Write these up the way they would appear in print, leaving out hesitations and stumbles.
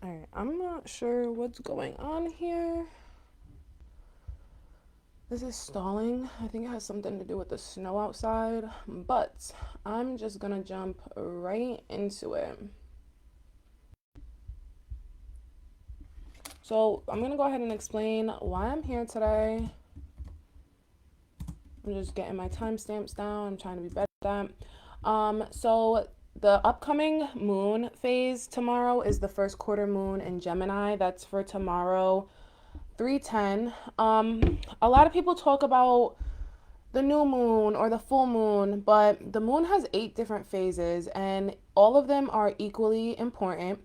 Alright, I'm not sure what's going on here. This is stalling. I think it has something to do with the snow outside, but I'm just gonna jump right into it. So I'm gonna go ahead and explain why I'm here today. I'm just getting my timestamps down. I'm trying to be better at that. So the upcoming moon phase tomorrow is the first quarter moon in Gemini. That's for tomorrow, 3:10. A lot of people talk about the new moon or the full moon, but the moon has 8 different phases and all of them are equally important.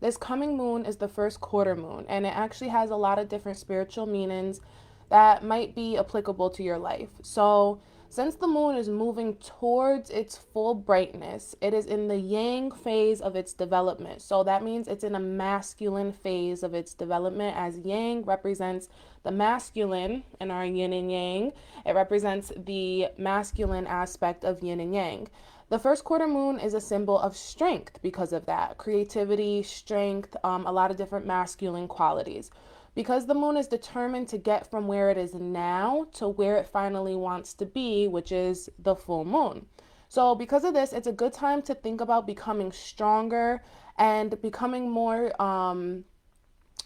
This coming moon is the first quarter moon, and it actually has a lot of different spiritual meanings that might be applicable to your life. So, since the moon is moving towards its full brightness, it is in the yang phase of its development. So, that means it's in a masculine phase of its development, as yang represents the masculine in our yin and yang. It represents the masculine aspect of yin and yang. The first quarter moon is a symbol of strength because of that. Creativity, strength, a lot of different masculine qualities. Because the moon is determined to get from where it is now to where it finally wants to be, which is the full moon. So because of this, it's a good time to think about becoming stronger and becoming more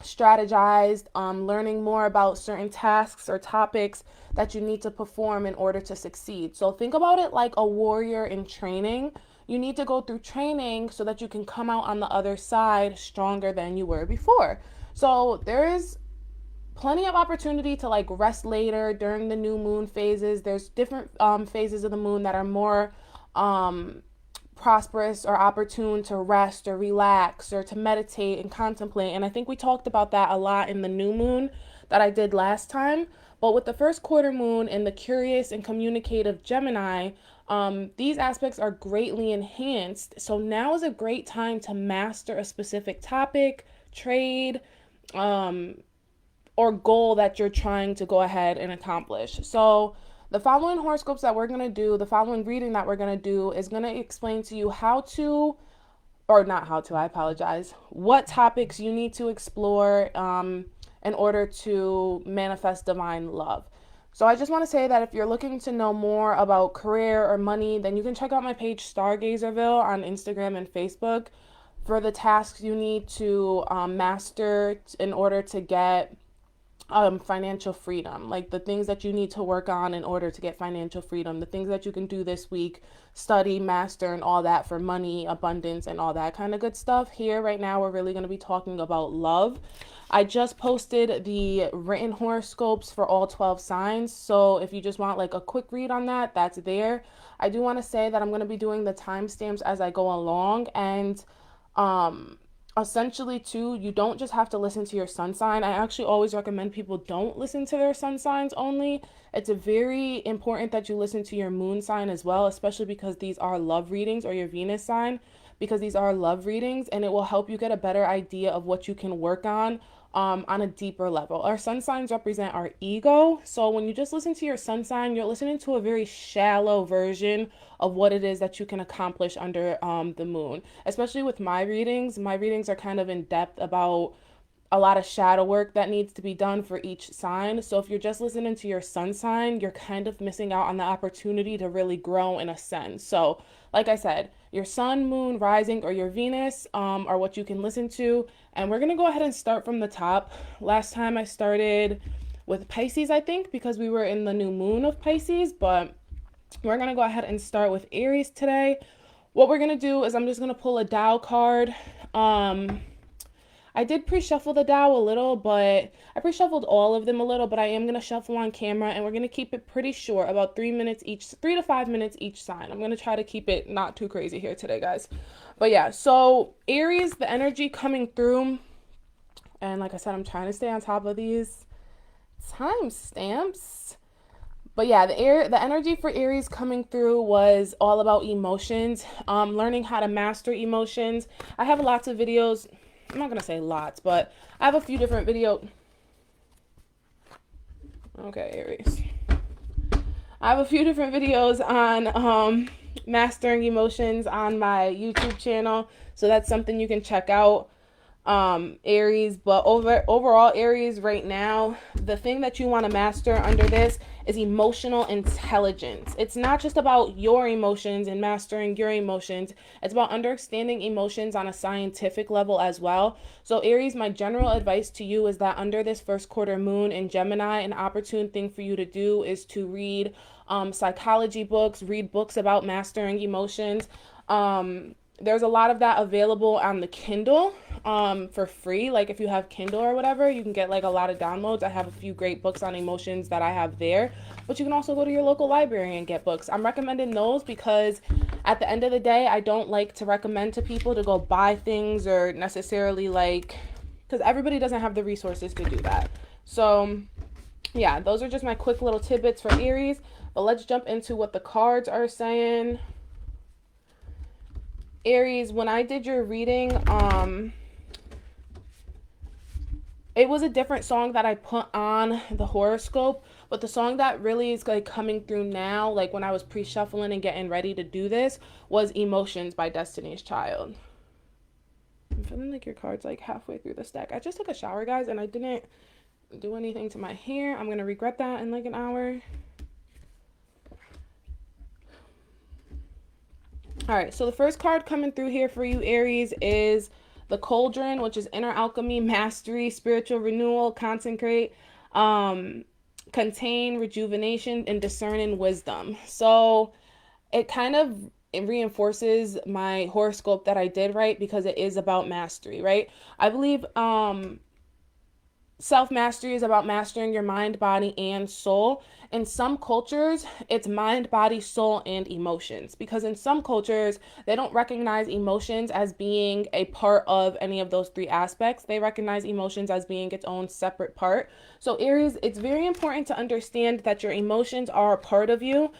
strategized, learning more about certain tasks or topics that you need to perform in order to succeed. So think about it like a warrior in training. You need to go through training so that you can come out on the other side stronger than you were before. So there is plenty of opportunity to like rest later during the new moon phases. There's different phases of the moon that are more prosperous or opportune to rest or relax or to meditate and contemplate. And I think we talked about that a lot in the new moon that I did last time. But with the first quarter moon and the curious and communicative Gemini, these aspects are greatly enhanced. So now is a great time to master a specific topic, trade, or goal that you're trying to go ahead and accomplish. So the following horoscopes that we're going to do, the following reading that we're going to do is going to explain to you how to, or not how to, I apologize, what topics you need to explore in order to manifest divine love. So I just want to say that if you're looking to know more about career or money, then you can check out my page Stargazerville on Instagram and Facebook for the tasks you need to master in order to get financial freedom, like the things that you need to work on in order to get financial freedom, the things that you can do this week, study, master, and all that for money, abundance, and all that kind of good stuff. Here, right now, we're really going to be talking about love. I just posted the written horoscopes for all 12 signs. So if you just want like a quick read on that, that's there. I do want to say that I'm going to be doing the timestamps as I go along. And essentially too, you don't just have to listen to your sun sign. I actually always recommend people don't listen to their sun signs only. It's very important that you listen to your moon sign as well, especially because these are love readings, or your Venus sign, because these are love readings, and it will help you get a better idea of what you can work on a deeper level. Our sun signs represent our ego. So when you just listen to your sun sign, you're listening to a very shallow version of what it is that you can accomplish under the moon. Especially with my readings are kind of in depth about a lot of shadow work that needs to be done for each sign. So if you're just listening to your sun sign, you're kind of missing out on the opportunity to really grow and ascend. So like I said, your sun, moon, rising, or your Venus are what you can listen to. And we're going to go ahead and start from the top. Last time I started with Pisces, I think, because we were in the new moon of Pisces, but we're going to go ahead and start with Aries today. What we're going to do is I'm just going to pull a Tao card. I did pre-shuffle the Tao a little, but I pre-shuffled all of them a little, but I am going to shuffle on camera, and we're going to keep it pretty short, about 3 minutes each, 3 to 5 minutes each sign. I'm going to try to keep it not too crazy here today, guys. But yeah, so Aries, the energy coming through, and like I said, I'm trying to stay on top of these timestamps. But yeah, the energy for Aries coming through was all about emotions, learning how to master emotions. I have lots of videos. I'm not going to say lots, but I have a few different videos. Okay, Aries. I have a few different videos on mastering emotions on my YouTube channel. So that's something you can check out. Aries. But overall, Aries, right now, the thing that you want to master under this is emotional intelligence. It's not just about your emotions and mastering your emotions. It's about understanding emotions on a scientific level as well. So Aries, my general advice to you is that under this first quarter moon in Gemini, an opportune thing for you to do is to read psychology books, read books about mastering emotions. There's a lot of that available on the Kindle for free. Like if you have Kindle or whatever, you can get like a lot of downloads. I have a few great books on emotions that I have there, but you can also go to your local library and get books. I'm recommending those because at the end of the day, I don't like to recommend to people to go buy things or necessarily like, because everybody doesn't have the resources to do that. So yeah, those are just my quick little tidbits for Aries. But let's jump into what the cards are saying. Aries, when I did your reading, it was a different song that I put on the horoscope, but the song that really is like coming through now, like when I was pre-shuffling and getting ready to do this, was Emotions by Destiny's Child. I'm feeling like your card's like halfway through the stack. I just took a shower, guys, and I didn't do anything to my hair. I'm gonna regret that in like an hour. All right, so the first card coming through here for you, Aries, is the Cauldron, which is inner alchemy, mastery, spiritual renewal, consecrate, contain, rejuvenation, and discerning wisdom. So it kind of reinforces my horoscope that I did, right? Because it is about mastery, right? I believe self-mastery is about mastering your mind, body, and soul. In some cultures, it's mind, body, soul, and emotions. Because in some cultures, they don't recognize emotions as being a part of any of those three aspects. They recognize emotions as being its own separate part. So Aries, it's very important to understand that your emotions are a part of you.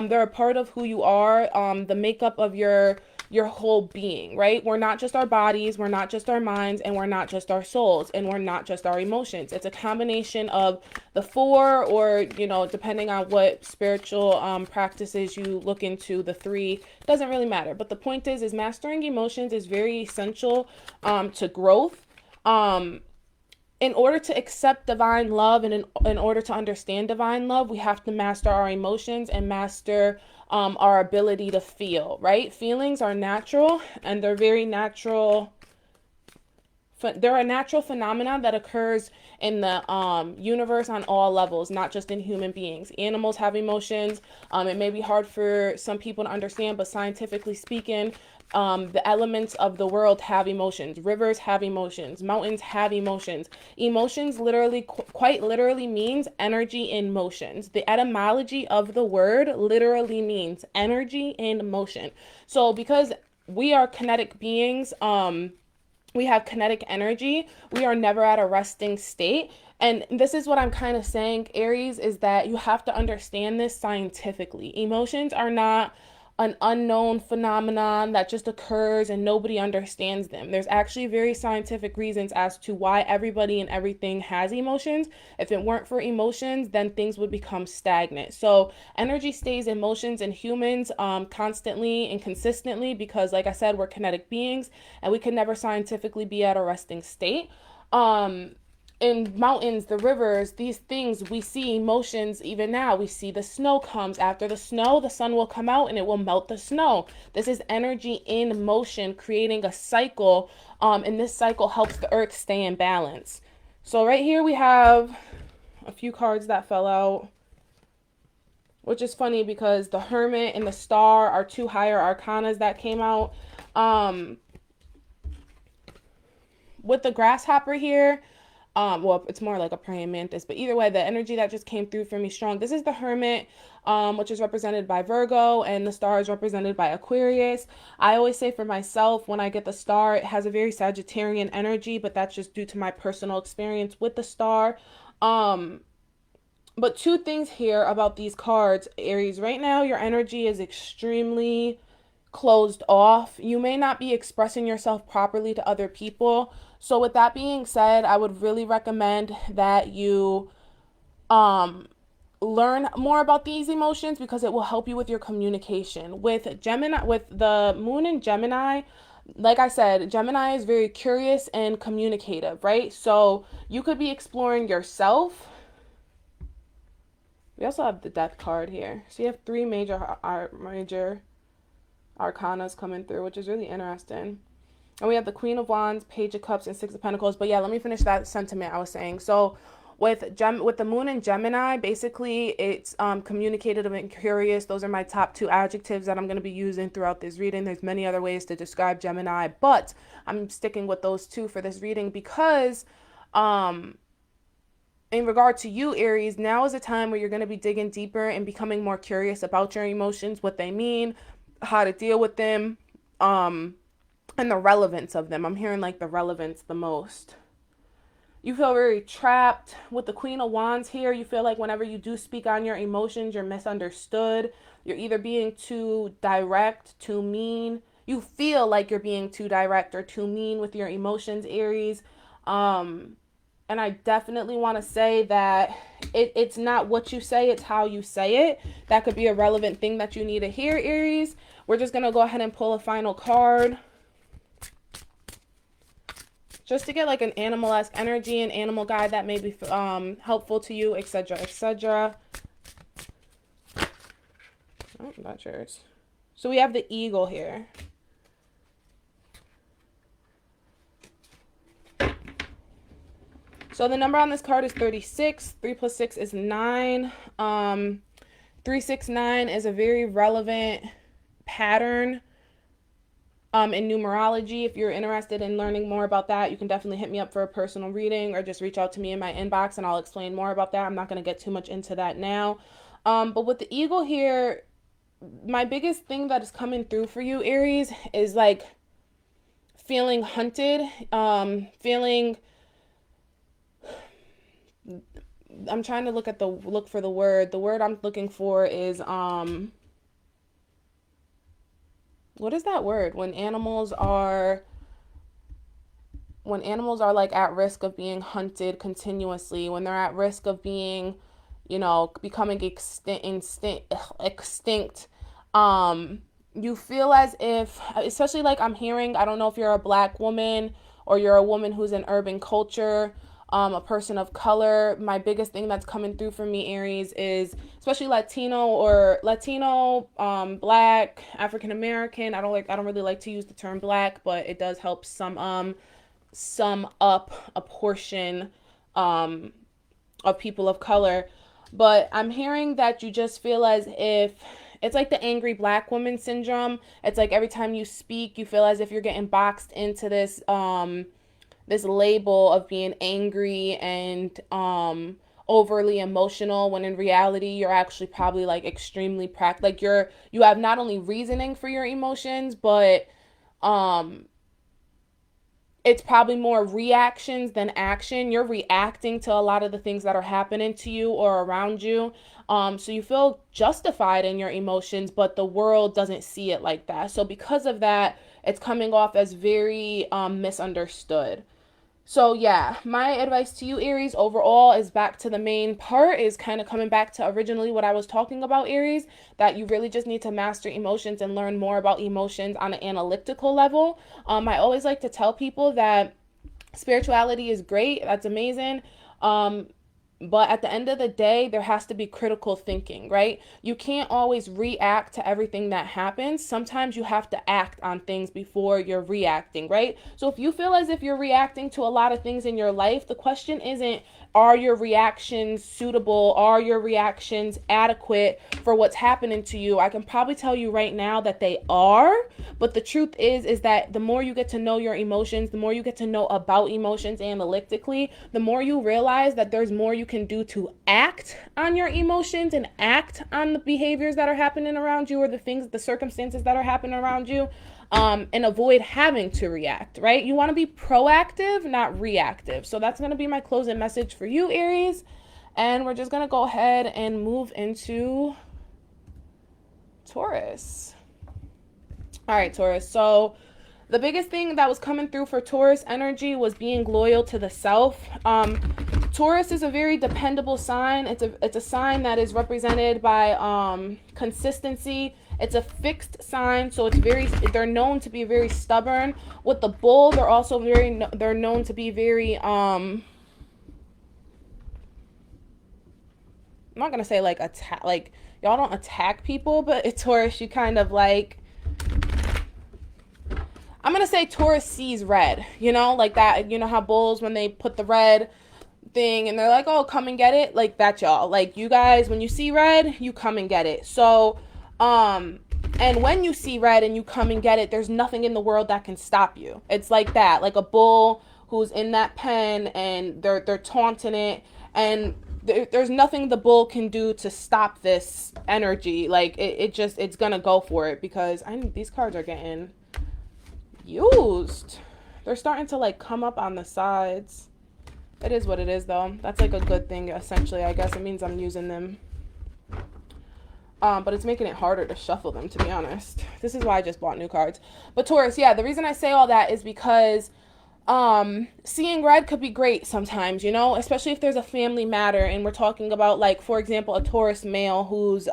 They're a part of who you are, the makeup of your whole being, right? We're not just our bodies, we're not just our minds, and we're not just our souls, and we're not just our emotions. It's a combination of the four, or, you know, depending on what spiritual practices you look into, the three, doesn't really matter. But the point is mastering emotions is very essential to growth. In order to accept divine love and in order to understand divine love, we have to master our emotions and master our ability to feel, right? Feelings are natural, and they're very natural. They're a natural phenomenon that occurs in the universe on all levels, not just in human beings. Animals have emotions. It may be hard for some people to understand, but scientifically speaking, the elements of the world have emotions. Rivers have emotions. Mountains have emotions. Emotions literally, quite literally, means energy in motions. The etymology of the word literally means energy in motion. So because we are kinetic beings, we have kinetic energy, we are never at a resting state. And this is what I'm kind of saying, Aries, is that you have to understand this scientifically. Emotions are not an unknown phenomenon that just occurs and nobody understands them. There's actually very scientific reasons as to why everybody and everything has emotions. If it weren't for emotions, then things would become stagnant. So energy stays in motions in humans constantly and consistently because, like I said, we're kinetic beings and we can never scientifically be at a resting state. In mountains, the rivers, these things, we see emotions even now. We see the snow comes. After the snow, the sun will come out and it will melt the snow. This is energy in motion, creating a cycle, and this cycle helps the earth stay in balance. So right here we have a few cards that fell out, which is funny because the Hermit and the Star are two higher arcanas that came out. With the Grasshopper here, well, it's more like a praying mantis, but either way, the energy that just came through for me strong. This is the Hermit, which is represented by Virgo, and the Star is represented by Aquarius. I always say for myself, when I get the Star, it has a very Sagittarian energy, but that's just due to my personal experience with the Star. But two things here about these cards, Aries. Right now, your energy is extremely closed off. You may not be expressing yourself properly to other people. So with that being said, I would really recommend that you learn more about these emotions because it will help you with your communication. With Gemini, with the moon in Gemini, Like I said, Gemini is very curious and communicative, right? So you could be exploring yourself. We also have the Death card here. So you have three major arcanas coming through, which is really interesting. And we have the Queen of Wands, Page of Cups, and Six of Pentacles. But yeah, let me finish that sentiment I was saying. So with the moon in Gemini, basically it's communicative and curious. Those are my top two adjectives that I'm going to be using throughout this reading. There's many other ways to describe Gemini, but I'm sticking with those two for this reading because in regard to you, Aries, now is a time where you're going to be digging deeper and becoming more curious about your emotions, what they mean, how to deal with them, and the relevance of them. I'm hearing like the relevance the most. You feel very trapped with the Queen of Wands here. You feel like whenever you do speak on your emotions, you're misunderstood. You're either being too direct, too mean. You feel like you're being too direct or too mean with your emotions, Aries. And I definitely want to say that it's not what you say, it's how you say it. That could be a relevant thing that you need to hear, Aries. We're just going to go ahead and pull a final card, just to get like an animal-esque energy, an animal guide that may be helpful to you, etc., etc. Oh, not yours. So we have the eagle here. So the number on this card is 36. 3 plus 6 is 9. 369 is a very relevant pattern in numerology. If you're interested in learning more about that, you can definitely hit me up for a personal reading or just reach out to me in my inbox and I'll explain more about that. I'm not going to get too much into that now. But with the eagle here, my biggest thing that is coming through for you, Aries, is like feeling hunted, feeling... I'm trying to look for the word. The word I'm looking for is what is that word? When animals are like at risk of being hunted continuously, when they're at risk of being, you know, becoming extinct. You feel as if, especially like I'm hearing, I don't know if you're a Black woman or you're a woman who's in urban culture, a person of color. My biggest thing that's coming through for me, Aries, is especially Latino, Black, African American. I don't really like to use the term Black, but it does help sum up a portion of people of color. But I'm hearing that you just feel as if it's like the angry Black woman syndrome. It's like every time you speak, you feel as if you're getting boxed into this this label of being angry and overly emotional, when in reality you're actually probably like extremely like you have not only reasoning for your emotions, but it's probably more reactions than action. You're reacting to a lot of the things that are happening to you or around you. So you feel justified in your emotions, but the world doesn't see it like that. So because of that, it's coming off as very misunderstood. So yeah, my advice to you, Aries, overall is back to the main part, is kind of coming back to originally what I was talking about, Aries, that you really just need to master emotions and learn more about emotions on an analytical level. I always like to tell people that spirituality is great. That's amazing. But at the end of the day, there has to be critical thinking, right? You can't always react to everything that happens. Sometimes you have to act on things before you're reacting, right? So if you feel as if you're reacting to a lot of things in your life, the question isn't, are your reactions suitable? Are your reactions adequate for what's happening to you? I can probably tell you right now that they are, but the truth is that the more you get to know your emotions, the more you get to know about emotions analytically, the more you realize that there's more you can do to act on your emotions and act on the behaviors that are happening around you, or the circumstances that are happening around you. And avoid having to react, right? You want to be proactive, not reactive. So that's going to be my closing message for you, Aries. And we're just going to go ahead and move into Taurus. All right, Taurus. So the biggest thing that was coming through for Taurus energy was being loyal to the self. Taurus is a very dependable sign. It's a sign that is represented by consistency It's a fixed sign, so they're known to be very stubborn. With the bull, they're also they're known to be very, I'm not going to say like attack, like y'all don't attack people, but it's Taurus, you kind of like, I'm going to say Taurus sees red, you know, like that, you know how bulls, when they put the red thing and they're like, oh, come and get it, like that, y'all. Like, you guys, when you see red, you come and get it. So, and when you see red and you come and get it, there's nothing in the world that can stop you. It's like that, like a bull who's in that pen and they're taunting it, and there's nothing the bull can do to stop this energy. Like, it's gonna go for it, because these cards are getting used. They're starting to like come up on the sides. It is what it is, though. That's like a good thing, essentially. I guess it means I'm using them. But it's making it harder to shuffle them, to be honest. This is why I just bought new cards. But Taurus, yeah, the reason I say all that is because seeing red could be great sometimes, you know, especially if there's a family matter and we're talking about, like, for example, a Taurus male who's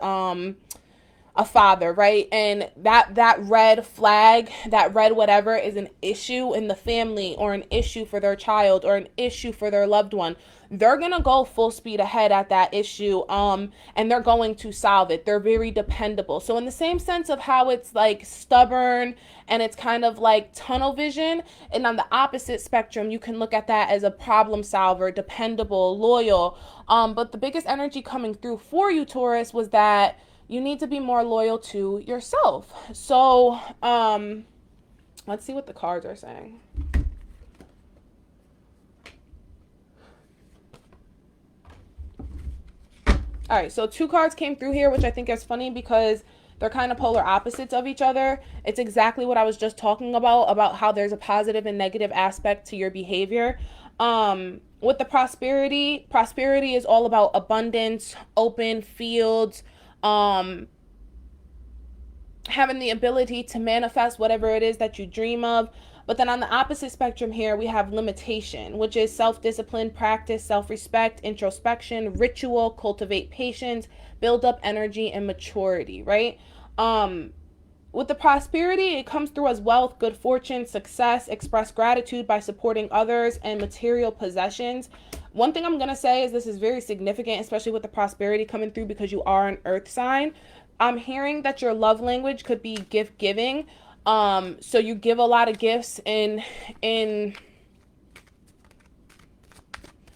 a father, right? And that red flag, that red whatever, is an issue in the family, or an issue for their child, or an issue for their loved one. They're gonna go full speed ahead at that issue, and they're going to solve it. They're very dependable. So in the same sense of how it's like stubborn and it's kind of like tunnel vision, and on the opposite spectrum, you can look at that as a problem solver, dependable, loyal. But the biggest energy coming through for you, Taurus, was that you need to be more loyal to yourself. So, let's see what the cards are saying. All right, so 2 cards came through here, which I think is funny because they're kind of polar opposites of each other. It's exactly what I was just talking about how there's a positive and negative aspect to your behavior. With the prosperity is all about abundance, open fields, having the ability to manifest whatever it is that you dream of. But then on the opposite spectrum here, we have limitation, which is self-discipline, practice, self-respect, introspection, ritual, cultivate patience, build up energy, and maturity, right? With the prosperity, it comes through as wealth, good fortune, success, express gratitude by supporting others, and material possessions. One thing I'm going to say is this is very significant, especially with the prosperity coming through, because you are an earth sign. I'm hearing that your love language could be gift giving. So you give a lot of gifts in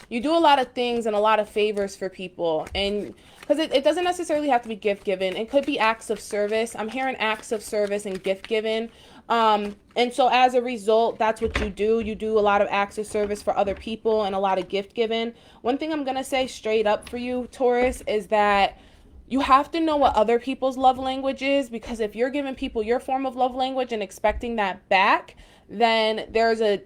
you do a lot of things and a lot of favors for people, and because it doesn't necessarily have to be gift given. It could be acts of service. I'm hearing acts of service and gift giving. And so as a result, that's what you do. You do a lot of acts of service for other people and a lot of gift giving. One thing I'm going to say straight up for you, Taurus, is that you have to know what other people's love language is, because if you're giving people your form of love language and expecting that back, then there's a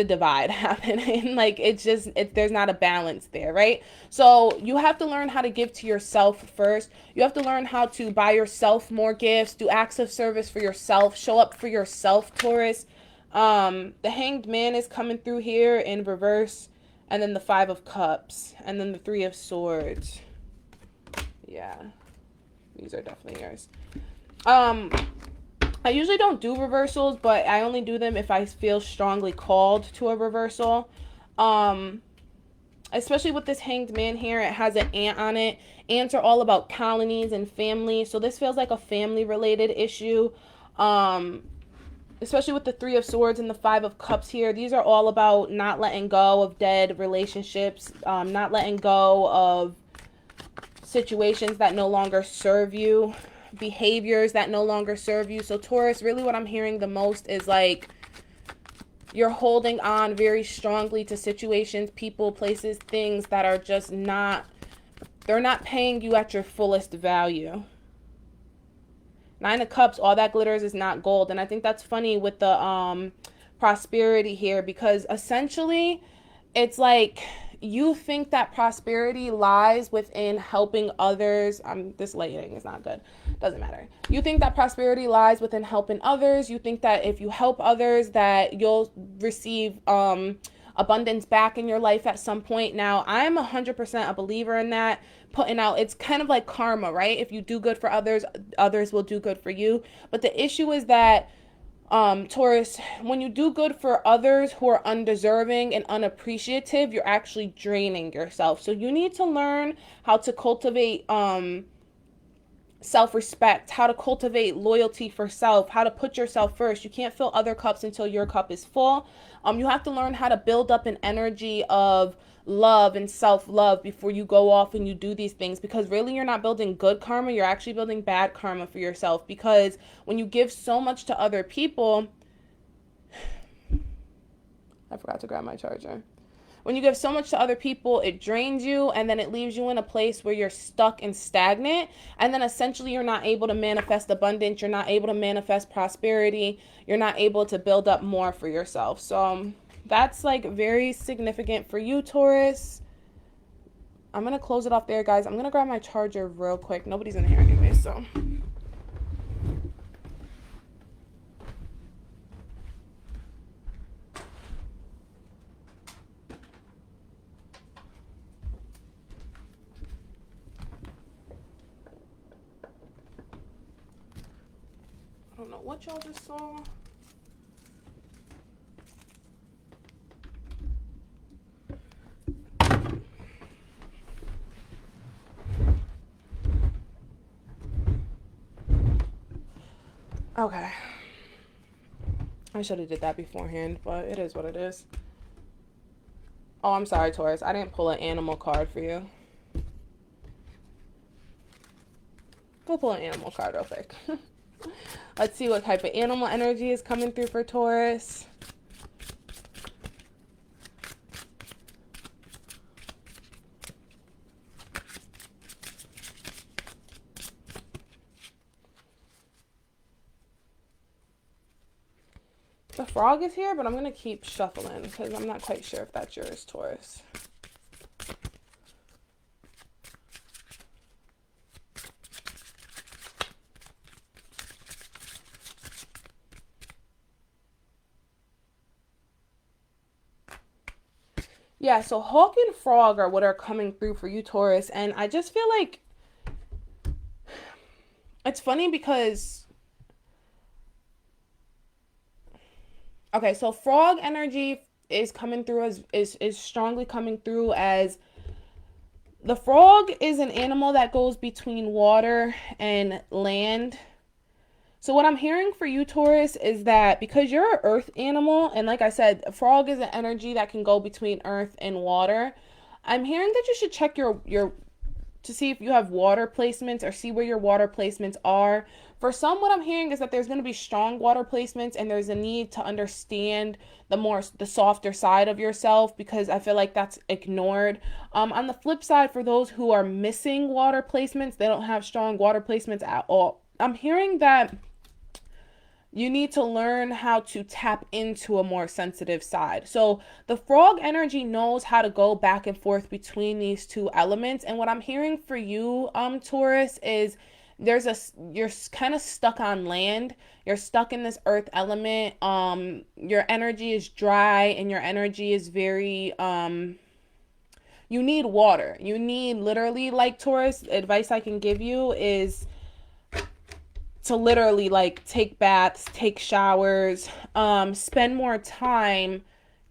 divide happening. Like, there's not a balance there, right? So you have to learn how to give to yourself first. You have to learn how to buy yourself more gifts, do acts of service for yourself, show up for yourself, Taurus. The Hanged Man is coming through here in reverse. And then the 5 of Cups. And then the 3 of Swords. Yeah. These are definitely yours. I usually don't do reversals, but I only do them if I feel strongly called to a reversal. Especially with this Hanged Man here, it has an ant on it. Ants are all about colonies and family. So this feels like a family-related issue. Especially with the 3 of Swords and the 5 of Cups here. These are all about not letting go of dead relationships, not letting go of situations that no longer serve you, behaviors that no longer serve you. So Taurus, really what I'm hearing the most is like you're holding on very strongly to situations, people, places, things that are just they're not paying you at your fullest value. 9 of Cups, all that glitters is not gold. And I think that's funny with the prosperity here, because essentially it's like you think that prosperity lies within helping others. This lighting is not good. Doesn't matter. You think that prosperity lies within helping others. You think that if you help others that you'll receive abundance back in your life at some point. Now, I'm 100% a believer in that. Putting out, it's kind of like karma, right? If you do good for others, others will do good for you. But the issue is that Taurus, when you do good for others who are undeserving and unappreciative, you're actually draining yourself. So you need to learn how to cultivate self-respect, how to cultivate loyalty for self, how to put yourself first. You can't fill other cups until your cup is full. You have to learn how to build up an energy of love and self-love before you go off and you do these things, because really you're not building good karma, you're actually building bad karma for yourself. Because when you give so much to other people, I forgot to grab my charger. When you give so much to other people, it drains you, and then it leaves you in a place where you're stuck and stagnant. And then essentially you're not able to manifest abundance. You're not able to manifest prosperity. You're not able to build up more for yourself. So that's like very significant for you, Taurus. I'm going to close it off there, guys. I'm going to grab my charger real quick. Nobody's in here anyway, so. I don't know what y'all just saw. Okay. I should have did that beforehand, but it is what it is. Oh, I'm sorry, Taurus. I didn't pull an animal card for you. Go pull an animal card real quick. Let's see what type of animal energy is coming through for Taurus. The frog is here, but I'm going to keep shuffling because I'm not quite sure if that's yours, Taurus. Yeah, so hawk and frog are what are coming through for you, Taurus. And I just feel like it's funny because, okay, so frog energy is coming through as is strongly coming through as the frog is an animal that goes between water and land. So what I'm hearing for you, Taurus, is that because you're an earth animal, and like I said, a frog is an energy that can go between earth and water. I'm hearing that you should check your to see if you have water placements or see where your water placements are. For some, what I'm hearing is that there's going to be strong water placements and there's a need to understand the softer side of yourself, because I feel like that's ignored. On the flip side, for those who are missing water placements, they don't have strong water placements at all. I'm hearing that you need to learn how to tap into a more sensitive side. So the frog energy knows how to go back and forth between these two elements. And what I'm hearing for you, Taurus, is you're kind of stuck on land. You're stuck in this earth element. Your energy is dry and your energy is very, you need water. You need literally, like, Taurus, advice I can give you is to literally like take baths, take showers, spend more time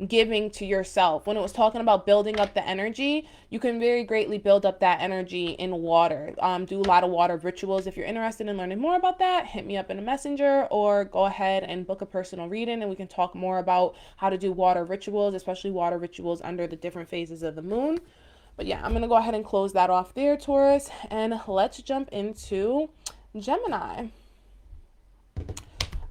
giving to yourself. When it was talking about building up the energy, you can very greatly build up that energy in water. Do a lot of water rituals. If you're interested in learning more about that, hit me up in a messenger or go ahead and book a personal reading and we can talk more about how to do water rituals, especially water rituals under the different phases of the moon. But yeah, I'm going to go ahead and close that off there, Taurus, and let's jump into Gemini.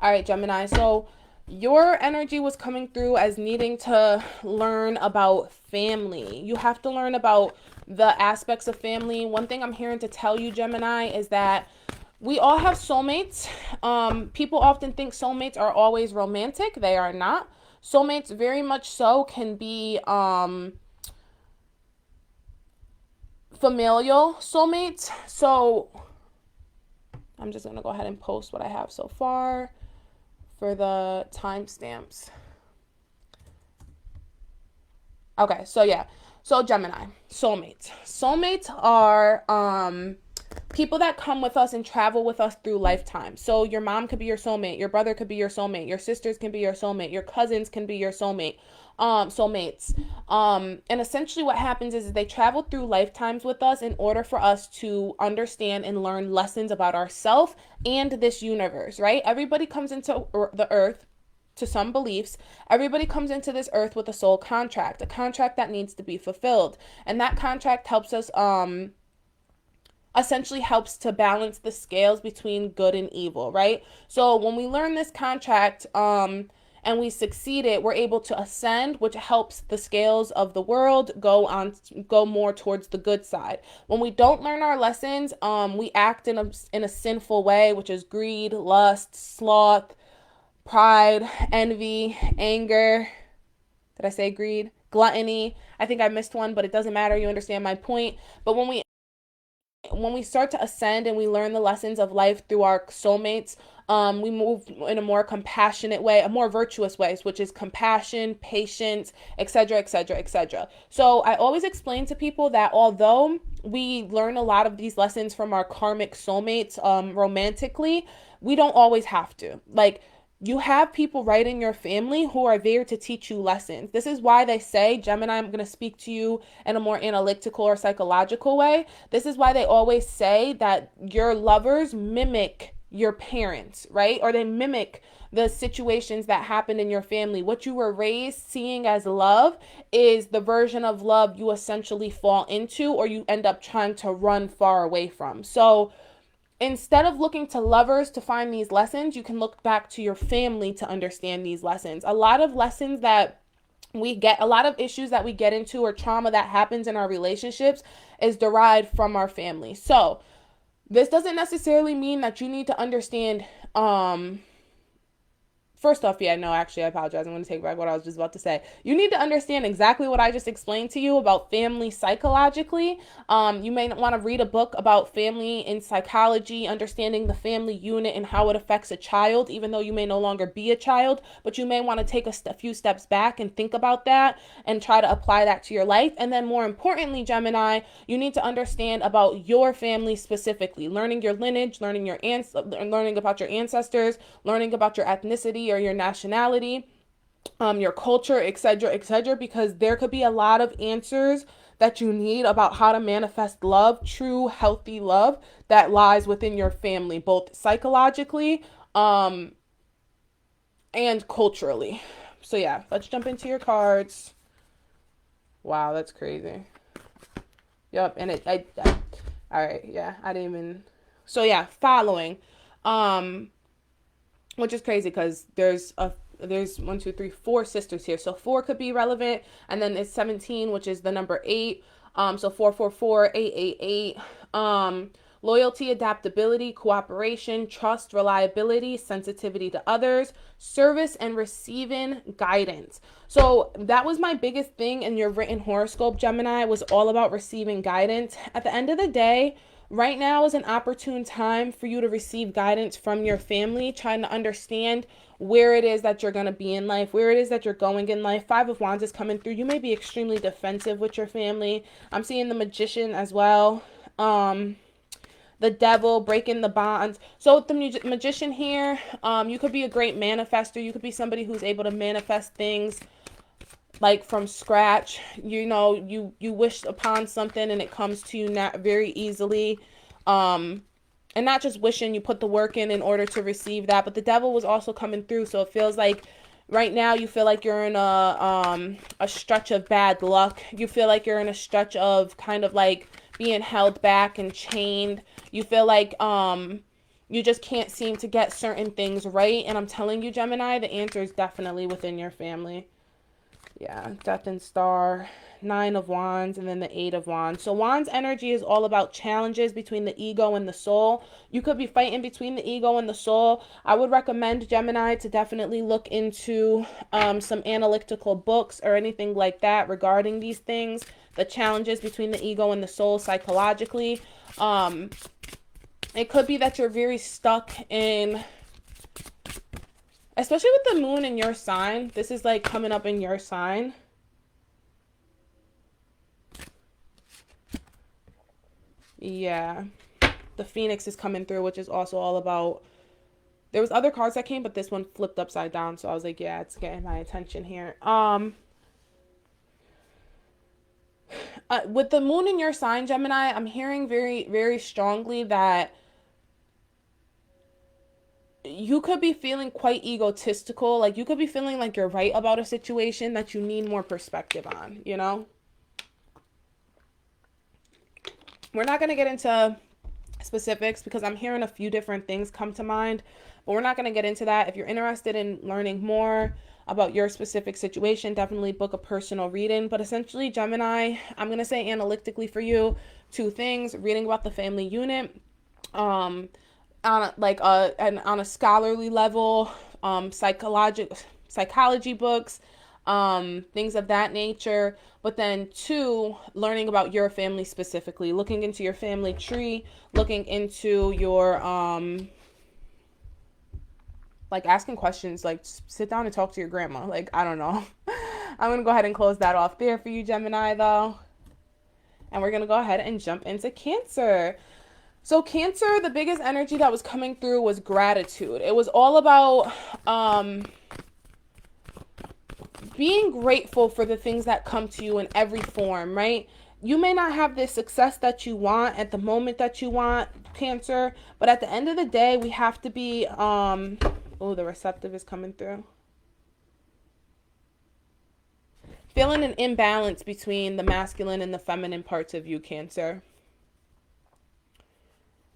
All right, Gemini. So your energy was coming through as needing to learn about family. You have to learn about the aspects of family. One thing I'm hearing to tell you, Gemini, is that we all have soulmates. People often think soulmates are always romantic. They are not. Soulmates very much so can be familial soulmates. So I'm just going to go ahead and post what I have so far for the timestamps. Okay, so yeah. So Gemini, soulmates. Soulmates are people that come with us and travel with us through lifetime. So your mom could be your soulmate, your brother could be your soulmate, your sisters can be your soulmate, your cousins can be your soulmate. Soulmates. And essentially what happens is they travel through lifetimes with us in order for us to understand and learn lessons about ourselves and this universe, right? Everybody comes into the earth to some beliefs. Everybody comes into this earth with a soul contract, a contract that needs to be fulfilled. And that contract helps us essentially helps to balance the scales between good and evil, right? So when we learn this contract and we succeed it, we're able to ascend, which helps the scales of the world go more towards the good side. When we don't learn our lessons, we act in a sinful way, which is greed, lust, sloth, pride, envy, anger. Did I say greed? Gluttony. I think I missed one, but it doesn't matter. You understand my point. But when we start to ascend and we learn the lessons of life through our soulmates, we move in a more compassionate way, a more virtuous way, which is compassion, patience, etc., etc., etc. So I always explain to people that although we learn a lot of these lessons from our karmic soulmates romantically, we don't always have to. Like, you have people right in your family who are there to teach you lessons. This is why they say, Gemini, I'm going to speak to you in a more analytical or psychological way. This is why they always say that your lovers mimic your parents, right? Or they mimic the situations that happened in your family. What you were raised seeing as love is the version of love you essentially fall into or you end up trying to run far away from. So instead of looking to lovers to find these lessons, you can look back to your family to understand these lessons. A lot of lessons that we get, a lot of issues that we get into or trauma that happens in our relationships is derived from our family. So this doesn't necessarily mean that you need to understand first off, yeah, no, actually, I apologize. I'm going to take back what I was just about to say. You need to understand exactly what I just explained to you about family psychologically. You may want to read a book about family in psychology, understanding the family unit and how it affects a child, even though you may no longer be a child. But you may want to take a few steps back and think about that and try to apply that to your life. And then more importantly, Gemini, you need to understand about your family specifically, learning your lineage, learning about your ancestors, learning about your ethnicity or your nationality, your culture, etc., etc., because there could be a lot of answers that you need about how to manifest love, true, healthy love that lies within your family, both psychologically, and culturally. So yeah, let's jump into your cards. Wow, that's crazy. Yep, and all right, yeah, I didn't even. So yeah, following, which is crazy because there's 1, 2, 3, 4 sisters here. So 4 could be relevant, and then it's 17, which is the number 8. So 444, 888. Loyalty, adaptability, cooperation, trust, reliability, sensitivity to others, service, and receiving guidance. So that was my biggest thing in your written horoscope, Gemini, was all about receiving guidance. At the end of the day, right now is an opportune time for you to receive guidance from your family, trying to understand where it is that you're going to be in life, where it is that you're going in life. 5 of Wands is coming through. You may be extremely defensive with your family. I'm seeing the Magician as well. The Devil, breaking the bonds. So with the Magician here, you could be a great manifester. You could be somebody who's able to manifest things like from scratch. You know, you wish upon something and it comes to you not very easily. And not just wishing, you put the work in order to receive that. But the Devil was also coming through, so it feels like right now you feel like you're in a stretch of bad luck. You feel like you're in a stretch of kind of like being held back and chained. You feel like you just can't seem to get certain things right. And I'm telling you, Gemini, the answer is definitely within your family. Yeah, Death and Star, 9 of Wands, and then the 8 of Wands. So Wands energy is all about challenges between the ego and the soul. You could be fighting between the ego and the soul. I would recommend, Gemini, to definitely look into some analytical books or anything like that regarding these things, the challenges between the ego and the soul psychologically. It could be that you're very stuck in, especially with the moon in your sign. This is like coming up in your sign. Yeah. The Phoenix is coming through, which is also all about, there was other cards that came, but this one flipped upside down. So I was like, yeah, it's getting my attention here. With the moon in your sign, Gemini, I'm hearing very, very strongly that you could be feeling quite egotistical. Like you could be feeling like you're right about a situation that you need more perspective on, you know? We're not going to get into specifics because I'm hearing a few different things come to mind, but we're not going to get into that. If you're interested in learning more about your specific situation, definitely book a personal reading. But essentially, Gemini, I'm going to say analytically for you, two things: reading about the family unit, on a scholarly level, psychology books, things of that nature. But then two, learning about your family specifically, looking into your family tree, looking into your like asking questions, like sit down and talk to your grandma. Like, I don't know. I'm gonna go ahead and close that off there for you, Gemini, though. And we're gonna go ahead and jump into Cancer. So Cancer, the biggest energy that was coming through was gratitude. It was all about being grateful for the things that come to you in every form, right? You may not have the success that you want at the moment that you want, Cancer, but at the end of the day, we have to be, oh, the receptive is coming through. Feeling an imbalance between the masculine and the feminine parts of you, Cancer.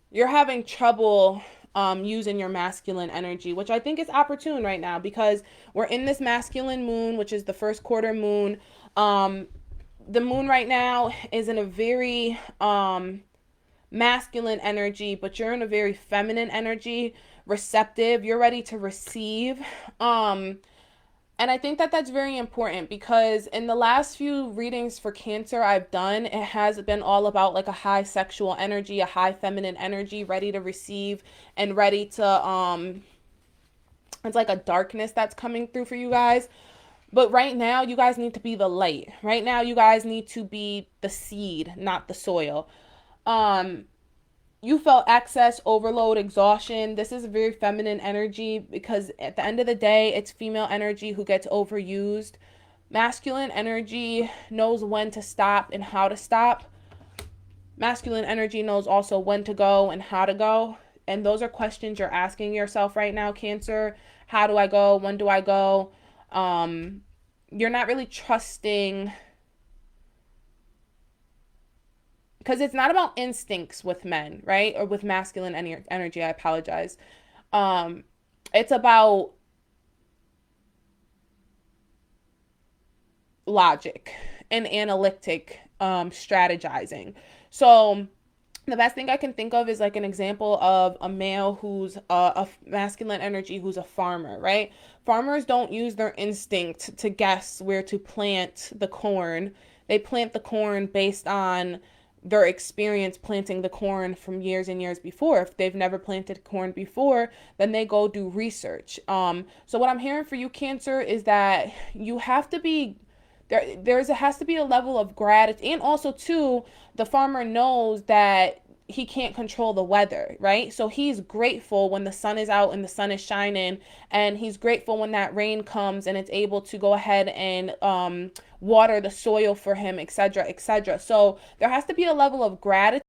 You're having trouble using your masculine energy, which I think is opportune right now because we're in this masculine moon, which is the first quarter moon. The moon right now is in a very masculine energy, but you're in a very feminine energy, receptive. You're ready to receive. And I think that that's very important because in the last few readings for Cancer I've done, it has been all about like a high sexual energy, a high feminine energy, ready to receive and ready to, it's like a darkness that's coming through for you guys. But right now, you guys need to be the light. Right now, you guys need to be the seed, not the soil. You felt excess, overload, exhaustion. This is a very feminine energy because at the end of the day, it's female energy who gets overused. Masculine energy knows when to stop and how to stop. Masculine energy knows also when to go and how to go. And those are questions you're asking yourself right now, Cancer. How do I go? When do I go? You're not really trusting, because it's not about instincts with men, right? Or with masculine energy, I apologize. It's about logic and analytic strategizing. So the best thing I can think of is like an example of a male who's a masculine energy who's a farmer, right? Farmers don't use their instinct to guess where to plant the corn. They plant the corn based on their experience planting the corn from years and years before. If they've never planted corn before, then they go do research. So what I'm hearing for you, Cancer, is that you have to be has to be a level of gratitude, and also too, the farmer knows that he can't control the weather, right? So he's grateful when the sun is out and the sun is shining, and he's grateful when that rain comes and it's able to go ahead and water the soil for him, etc., etc. So there has to be a level of gratitude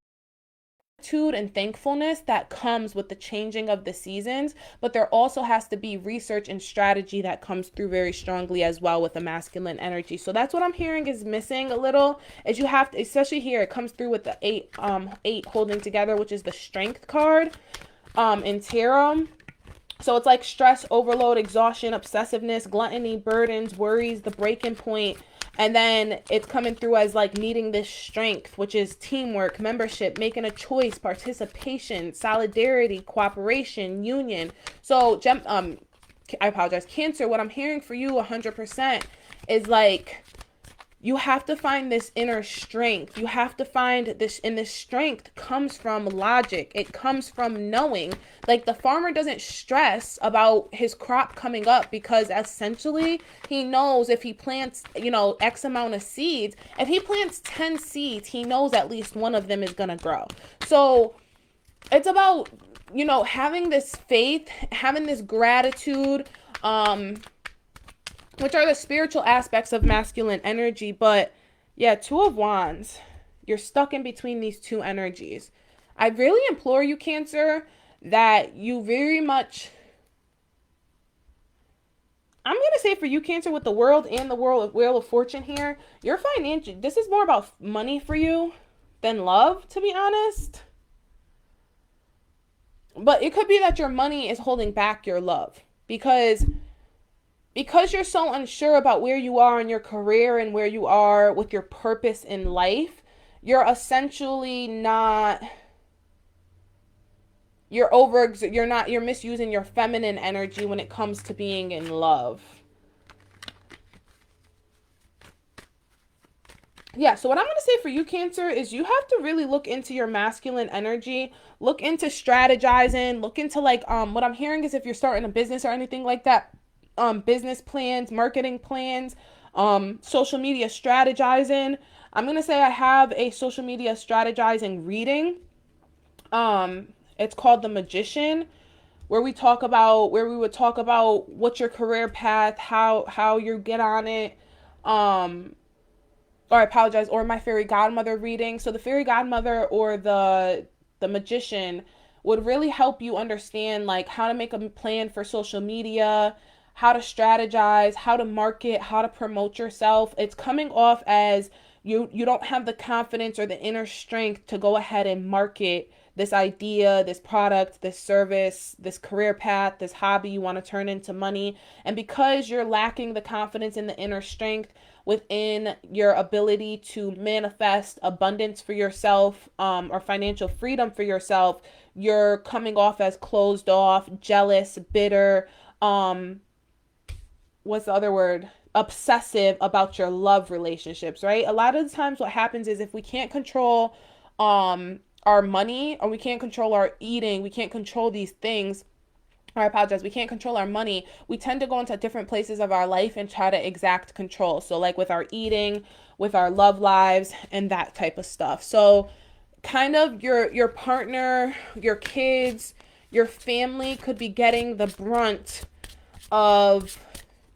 and thankfulness that comes with the changing of the seasons, but there also has to be research and strategy that comes through very strongly as well with the masculine energy. So that's what I'm hearing is missing a little, is you have to, especially here, it comes through with the eight holding together, which is the strength card in tarot. So it's like stress, overload, exhaustion, obsessiveness, gluttony, burdens, worries, the breaking point. And then it's coming through as like needing this strength, which is teamwork, membership, making a choice, participation, solidarity, cooperation, union. So I apologize, Cancer, what I'm hearing for you 100% is like you have to find this inner strength. You have to find this, and this strength comes from logic. It comes from knowing. Like, the farmer doesn't stress about his crop coming up because essentially he knows if he plants, you know, X amount of seeds, if he plants 10 seeds, he knows at least one of them is going to grow. So it's about, you know, having this faith, having this gratitude, which are the spiritual aspects of masculine energy. But yeah, Two of Wands, you're stuck in between these two energies. I really implore you, Cancer, that you very much, I'm going to say for you, Cancer, with the World and the Wheel of Fortune here, your financial, this is more about money for you than love, to be honest. But it could be that your money is holding back your love because you're so unsure about where you are in your career and where you are with your purpose in life. You're essentially not, you're misusing your feminine energy when it comes to being in love. Yeah, so what I'm going to say for you, Cancer, is you have to really look into your masculine energy, look into strategizing, look into like, what I'm hearing is if you're starting a business or anything like that, business plans, marketing plans, social media strategizing. I'm going to say I have a social media strategizing reading. It's called The Magician, where we would talk about what's your career path, how you get on it. Or I apologize, or my fairy godmother reading. So the fairy godmother or the magician would really help you understand like how to make a plan for social media, how to strategize, how to market, how to promote yourself. It's coming off as you don't have the confidence or the inner strength to go ahead and market this idea, this product, this service, this career path, this hobby you want to turn into money. And because you're lacking the confidence and the inner strength within your ability to manifest abundance for yourself, or financial freedom for yourself, you're coming off as closed off, jealous, bitter, what's the other word? Obsessive about your love relationships, right? A lot of the times what happens is if we can't control our money, or we can't control our eating, we can't control these things, or I apologize, we can't control our money, we tend to go into different places of our life and try to exact control. So like with our eating, with our love lives, and that type of stuff. So kind of your partner, your kids, your family could be getting the brunt of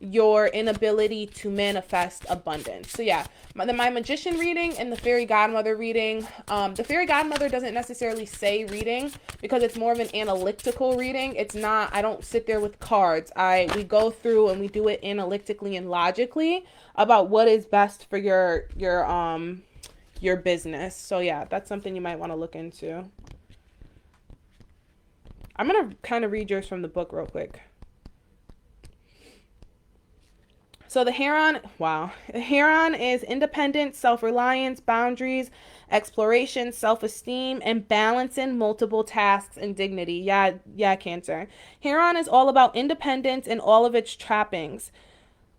your inability to manifest abundance. So yeah, my magician reading and the fairy godmother reading. The fairy godmother doesn't necessarily say reading because it's more of an analytical reading. It's not, I don't sit there with cards. We go through and we do it analytically and logically about what is best for your business. So yeah, that's something you might want to look into. I'm going to kind of read yours from the book real quick. So the Heron, wow. The Heron is independence, self-reliance, boundaries, exploration, self-esteem, and balancing multiple tasks and dignity. Yeah, Cancer. Heron is all about independence and all of its trappings.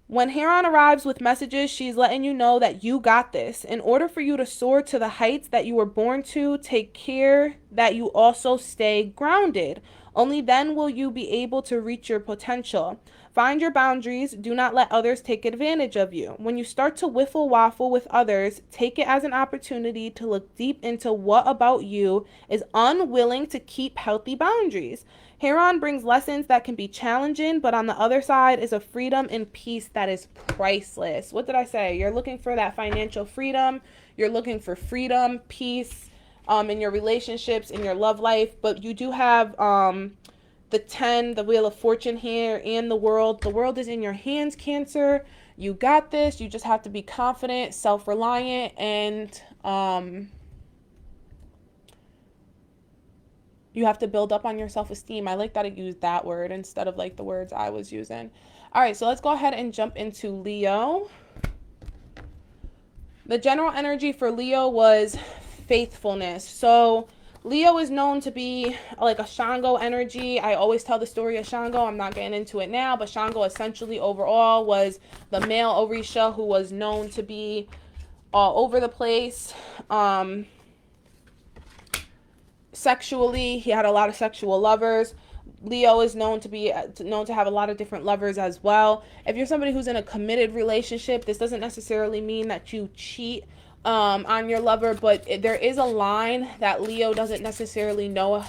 When Heron arrives with messages, she's letting you know that you got this. In order for you to soar to the heights that you were born to, take care that you also stay grounded. Only then will you be able to reach your potential. Find your boundaries. Do not let others take advantage of you. When you start to whiffle waffle with others, take it as an opportunity to look deep into what about you is unwilling to keep healthy boundaries. Heron brings lessons that can be challenging, but on the other side is a freedom and peace that is priceless. What did I say? You're looking for that financial freedom. You're looking for freedom, peace, in your relationships, in your love life. But you do have the 10, the Wheel of Fortune here, and the World. The World is in your hands, Cancer. You got this. You just have to be confident, self-reliant, and you have to build up on your self-esteem. I like that I used that word instead of like the words I was using. All right, so let's go ahead and jump into Leo. The general energy for Leo was faithfulness. So Leo is known to be like a Shango energy. I always tell the story of Shango. I'm not getting into it now, but Shango essentially overall was the male Orisha who was known to be all over the place. Sexually, he had a lot of sexual lovers. Leo is known to have a lot of different lovers as well. If you're somebody who's in a committed relationship, this doesn't necessarily mean that you cheat on your lover, but there is a line that Leo doesn't necessarily know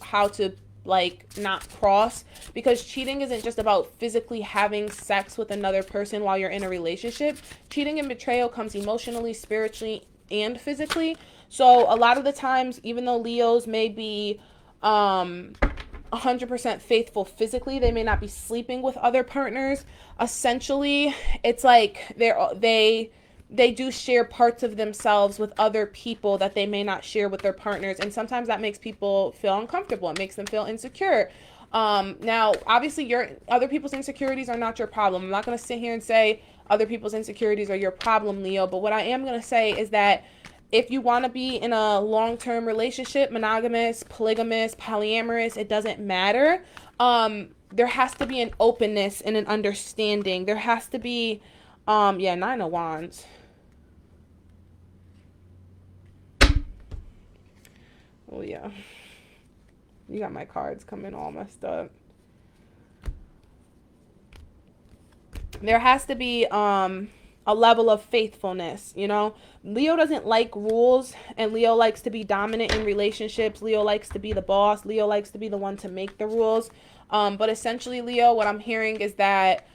how to like not cross, because cheating isn't just about physically having sex with another person while you're in a relationship. Cheating and betrayal comes emotionally, spiritually, and physically. So a lot of the times, even though Leos may be 100% faithful physically, they may not be sleeping with other partners. Essentially, it's like they do share parts of themselves with other people that they may not share with their partners, and sometimes that makes people feel uncomfortable. It makes them feel insecure. Now, obviously, your other people's insecurities are not your problem. I'm not going to sit here and say other people's insecurities are your problem, Leo, but what I am going to say is that if you want to be in a long-term relationship, monogamous, polygamous, polyamorous, it doesn't matter. There has to be an openness and an understanding. There has to be, yeah, 9 of Wands. Oh, yeah. You got my cards coming all messed up. There has to be, a level of faithfulness, you know. Leo doesn't like rules, and Leo likes to be dominant in relationships. Leo likes to be the boss. Leo likes to be the one to make the rules. But essentially, Leo, what I'm hearing is that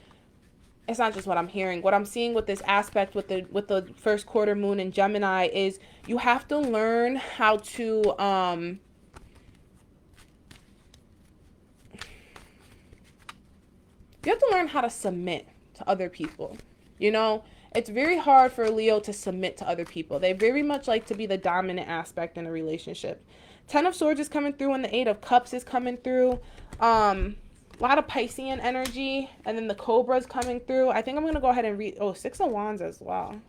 it's not just what I'm hearing. What I'm seeing with this aspect with the first quarter moon in Gemini is you have to learn how to you have to learn how to submit to other people. You know, it's very hard for Leo to submit to other people. They very much like to be the dominant aspect in a relationship. 10 of Swords is coming through, and the 8 of Cups is coming through. A lot of Piscean energy, and then the Cobra is coming through. I think I'm going to go ahead and read, 6 of Wands as well.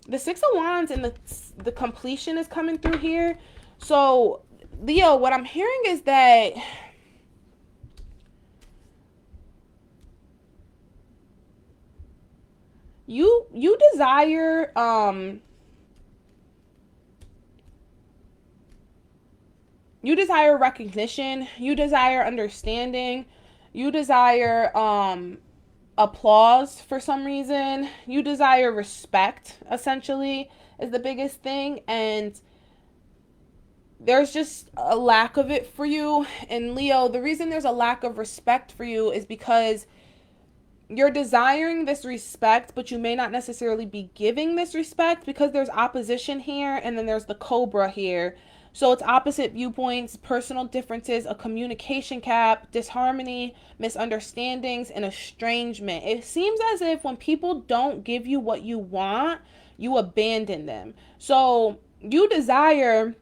The 6 of Wands and the completion is coming through here. So, Leo, what I'm hearing is that you desire recognition, you desire understanding, you desire applause for some reason, you desire respect, essentially, is the biggest thing, and there's just a lack of it for you. And Leo, the reason there's a lack of respect for you is because you're desiring this respect, but you may not necessarily be giving this respect, because there's opposition here, and then there's the Cobra here. So it's opposite viewpoints, personal differences, a communication gap, disharmony, misunderstandings, and estrangement. It seems as if when people don't give you what you want, you abandon them. So you desire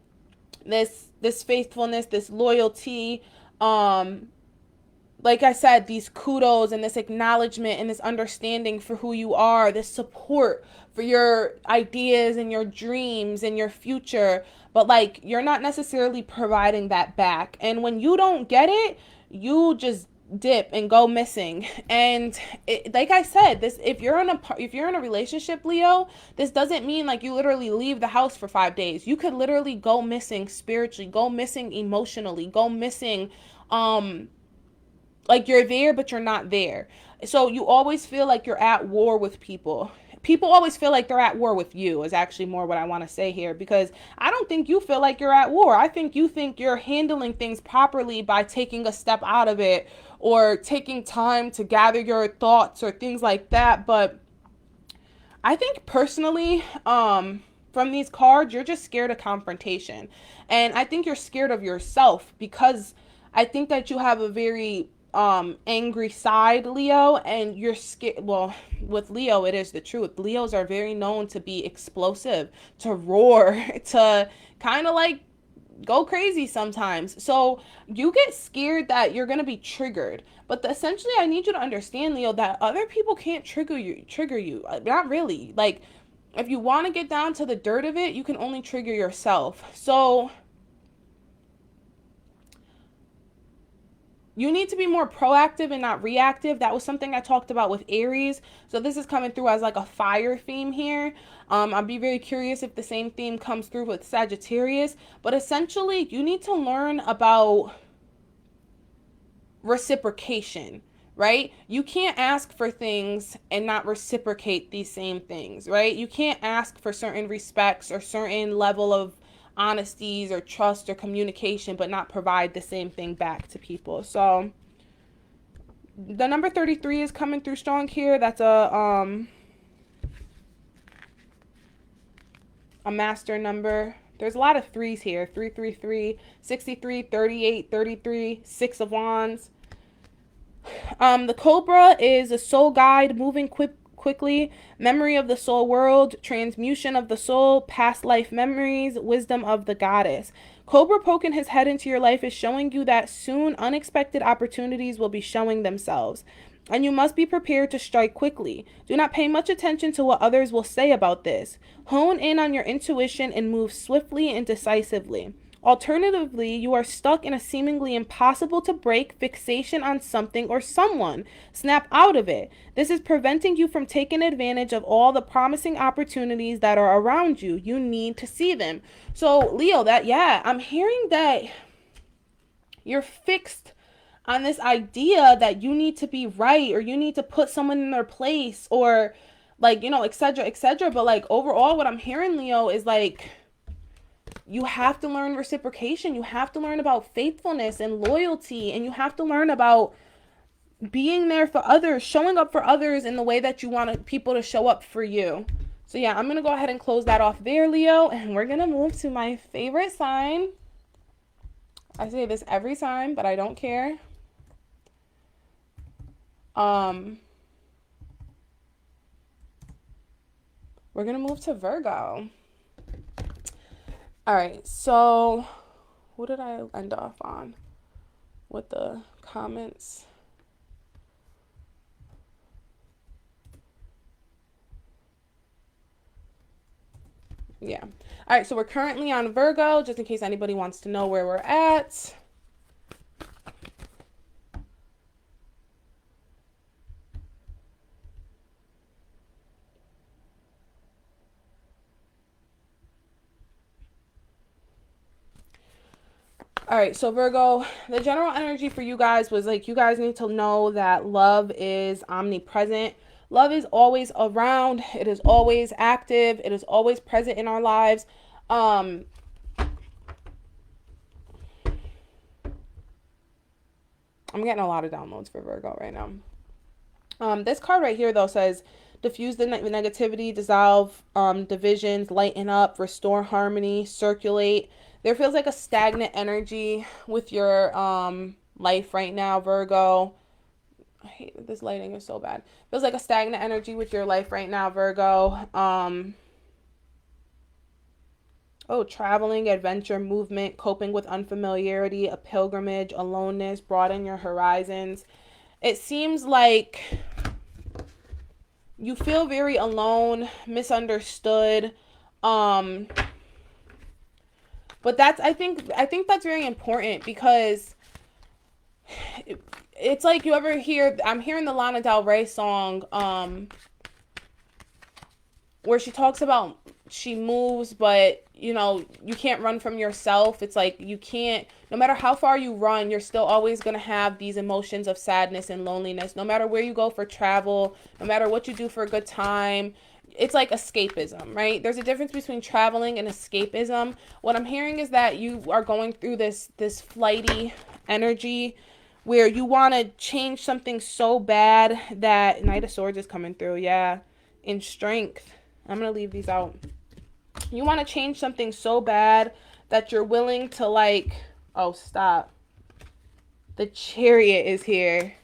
this faithfulness, this loyalty, like I said, these kudos and this acknowledgement and this understanding for who you are, this support for your ideas and your dreams and your future. But like, you're not necessarily providing that back. And when you don't get it, you just dip and go missing. And like I said, this, if you're in a relationship, Leo, this doesn't mean like you literally leave the house for 5 days. You could literally go missing spiritually, go missing emotionally, go missing, like you're there, but you're not there. So you always feel like you're at war with people. People always feel like they're at war with you, is actually more what I want to say here, because I don't think you feel like you're at war. I think you think you're handling things properly by taking a step out of it or taking time to gather your thoughts or things like that. But I think personally, from these cards, you're just scared of confrontation. And I think you're scared of yourself, because I think that you have a very angry side, Leo, and you're scared. Well, with Leo, it is the truth. Leos are very known to be explosive, to roar, to kind of like go crazy sometimes. So you get scared that you're going to be triggered. But essentially, I need you to understand, Leo, that other people can't trigger you. Not really. Like, if you want to get down to the dirt of it, you can only trigger yourself. So you need to be more proactive and not reactive. That was something I talked about with Aries. So this is coming through as like a fire theme here. I'd be very curious if the same theme comes through with Sagittarius. But essentially, you need to learn about reciprocation, right? You can't ask for things and not reciprocate these same things, right? You can't ask for certain respects or certain level of honesties or trust or communication but not provide the same thing back to people. So the number 33 is coming through strong here. That's a master number. There's a lot of threes here. 333, 63, 38, 33, 6 of wands. The Cobra is a soul guide, moving quickly, memory of the soul world, transmutation of the soul, past life memories, wisdom of the goddess. Cobra poking his head into your life is showing you that soon unexpected opportunities will be showing themselves, and you must be prepared to strike quickly. Do not pay much attention to what others will say about this. Hone in on your intuition and move swiftly and decisively. Alternatively, you are stuck in a seemingly impossible to break fixation on something or someone. Snap out of it. This is preventing you from taking advantage of all the promising opportunities that are around you. You need to see them. So, Leo, I'm hearing that you're fixed on this idea that you need to be right or you need to put someone in their place or like, etc., etc. But like overall, what I'm hearing, Leo, is like, you have to learn reciprocation. You have to learn about faithfulness and loyalty, and you have to learn about being there for others, showing up for others in the way that you want people to show up for you. So yeah, I'm going to go ahead and close that off there, Leo, and we're going to move to my favorite sign. I say this every time, but I don't care. We're going to move to Virgo. All right, so what did I end off on with the comments? Yeah. All right, so we're currently on Virgo, just in case anybody wants to know where we're at. All right, so Virgo, the general energy for you guys was like, you guys need to know that love is omnipresent. Love is always around. It is always active. It is always present in our lives. I'm getting a lot of downloads for Virgo right now. This card right here, though, says, diffuse the negativity, dissolve divisions, lighten up, restore harmony, circulate. There feels like a stagnant energy with your life right now, Virgo. I hate that this lighting is so bad. Feels like a stagnant energy with your life right now, Virgo. Traveling, adventure, movement, coping with unfamiliarity, a pilgrimage, aloneness, broaden your horizons. It seems like you feel very alone, misunderstood. But I think that's very important because it's like you ever hear, I'm hearing the Lana Del Rey song where she talks about she moves, but you can't run from yourself. It's like you can't, no matter how far you run, you're still always going to have these emotions of sadness and loneliness. No matter where you go for travel, no matter what you do for a good time, it's like escapism, right? There's a difference between traveling and escapism. What I'm hearing is that you are going through this flighty energy where you want to change something so bad that Knight of Swords is coming through. Yeah. In strength. I'm going to leave these out. You want to change something so bad that you're willing to stop. The Chariot is here.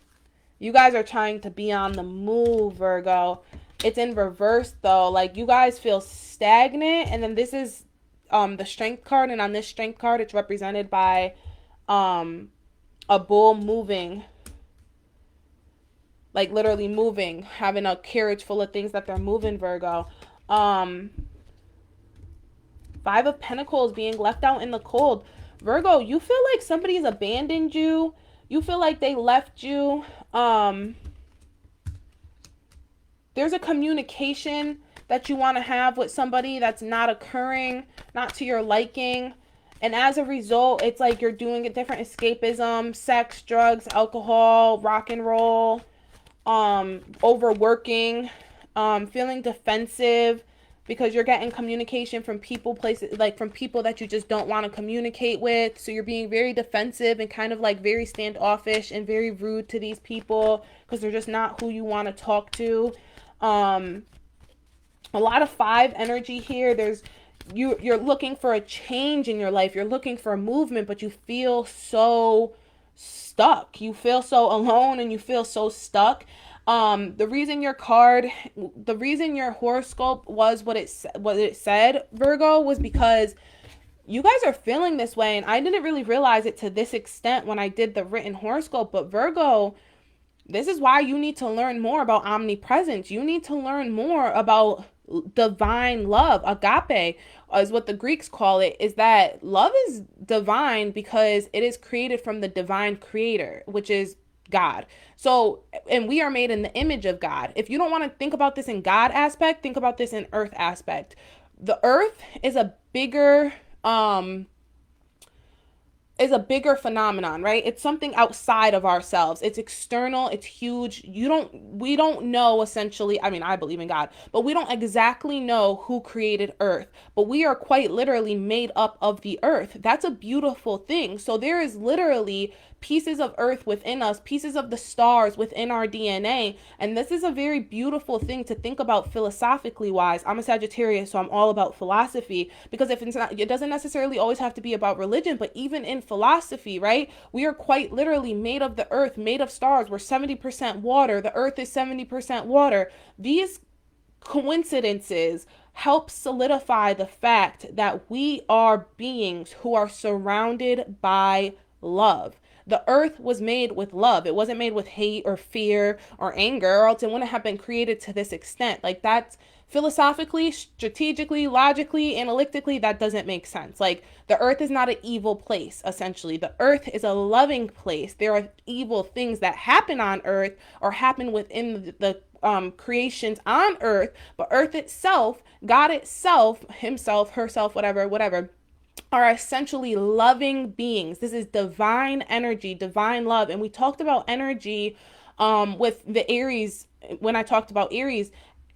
You guys are trying to be on the move, Virgo. It's in reverse though. Like you guys feel stagnant, and then this is the Strength card, and on this Strength card it's represented by a bull moving. Like literally moving, having a carriage full of things that they're moving, Virgo. Um, Five of Pentacles, being left out in the cold. Virgo, you feel like somebody's abandoned you. You feel like they left you. There's a communication that you want to have with somebody that's not occurring, not to your liking. And as a result, it's like you're doing a different escapism, sex, drugs, alcohol, rock and roll, overworking, feeling defensive because you're getting communication from people, places, like from people that you just don't want to communicate with. So you're being very defensive and kind of like very standoffish and very rude to these people because they're just not who you want to talk to. A lot of 5 energy here. There's you're looking for a change in your life. You're looking for a movement, but you feel so stuck. You feel so alone and you feel so stuck. The reason your horoscope was what it said, Virgo, was because you guys are feeling this way, and I didn't really realize it to this extent when I did the written horoscope. But Virgo, this is why you need to learn more about omnipresence. You need to learn more about divine love. Agape is what the Greeks call it, is that love is divine because it is created from the divine creator, which is God. So, and we are made in the image of God. If you don't want to think about this in God aspect, think about this in earth aspect. The earth is a bigger phenomenon, right? It's something outside of ourselves. It's external, it's huge. We don't know essentially, I mean, I believe in God, but we don't exactly know who created earth, but we are quite literally made up of the earth. That's a beautiful thing. So there is literally pieces of earth within us, pieces of the stars within our DNA. And this is a very beautiful thing to think about philosophically wise. I'm a Sagittarius, so I'm all about philosophy, because if it's not, it doesn't necessarily always have to be about religion, but even in philosophy, right? We are quite literally made of the earth, made of stars. We're 70% water. The earth is 70% water. These coincidences help solidify the fact that we are beings who are surrounded by love. The earth was made with love. It wasn't made with hate or fear or anger, or else it wouldn't have been created to this extent. Like, that's philosophically, strategically, logically, analytically, that doesn't make sense. Like, the earth is not an evil place, essentially. The earth is a loving place. There are evil things that happen on earth or happen within the creations on earth, but earth itself, God itself, himself, herself, whatever, are essentially loving beings. This is divine energy, divine love. And we talked about energy with the Aries. When I talked about Aries,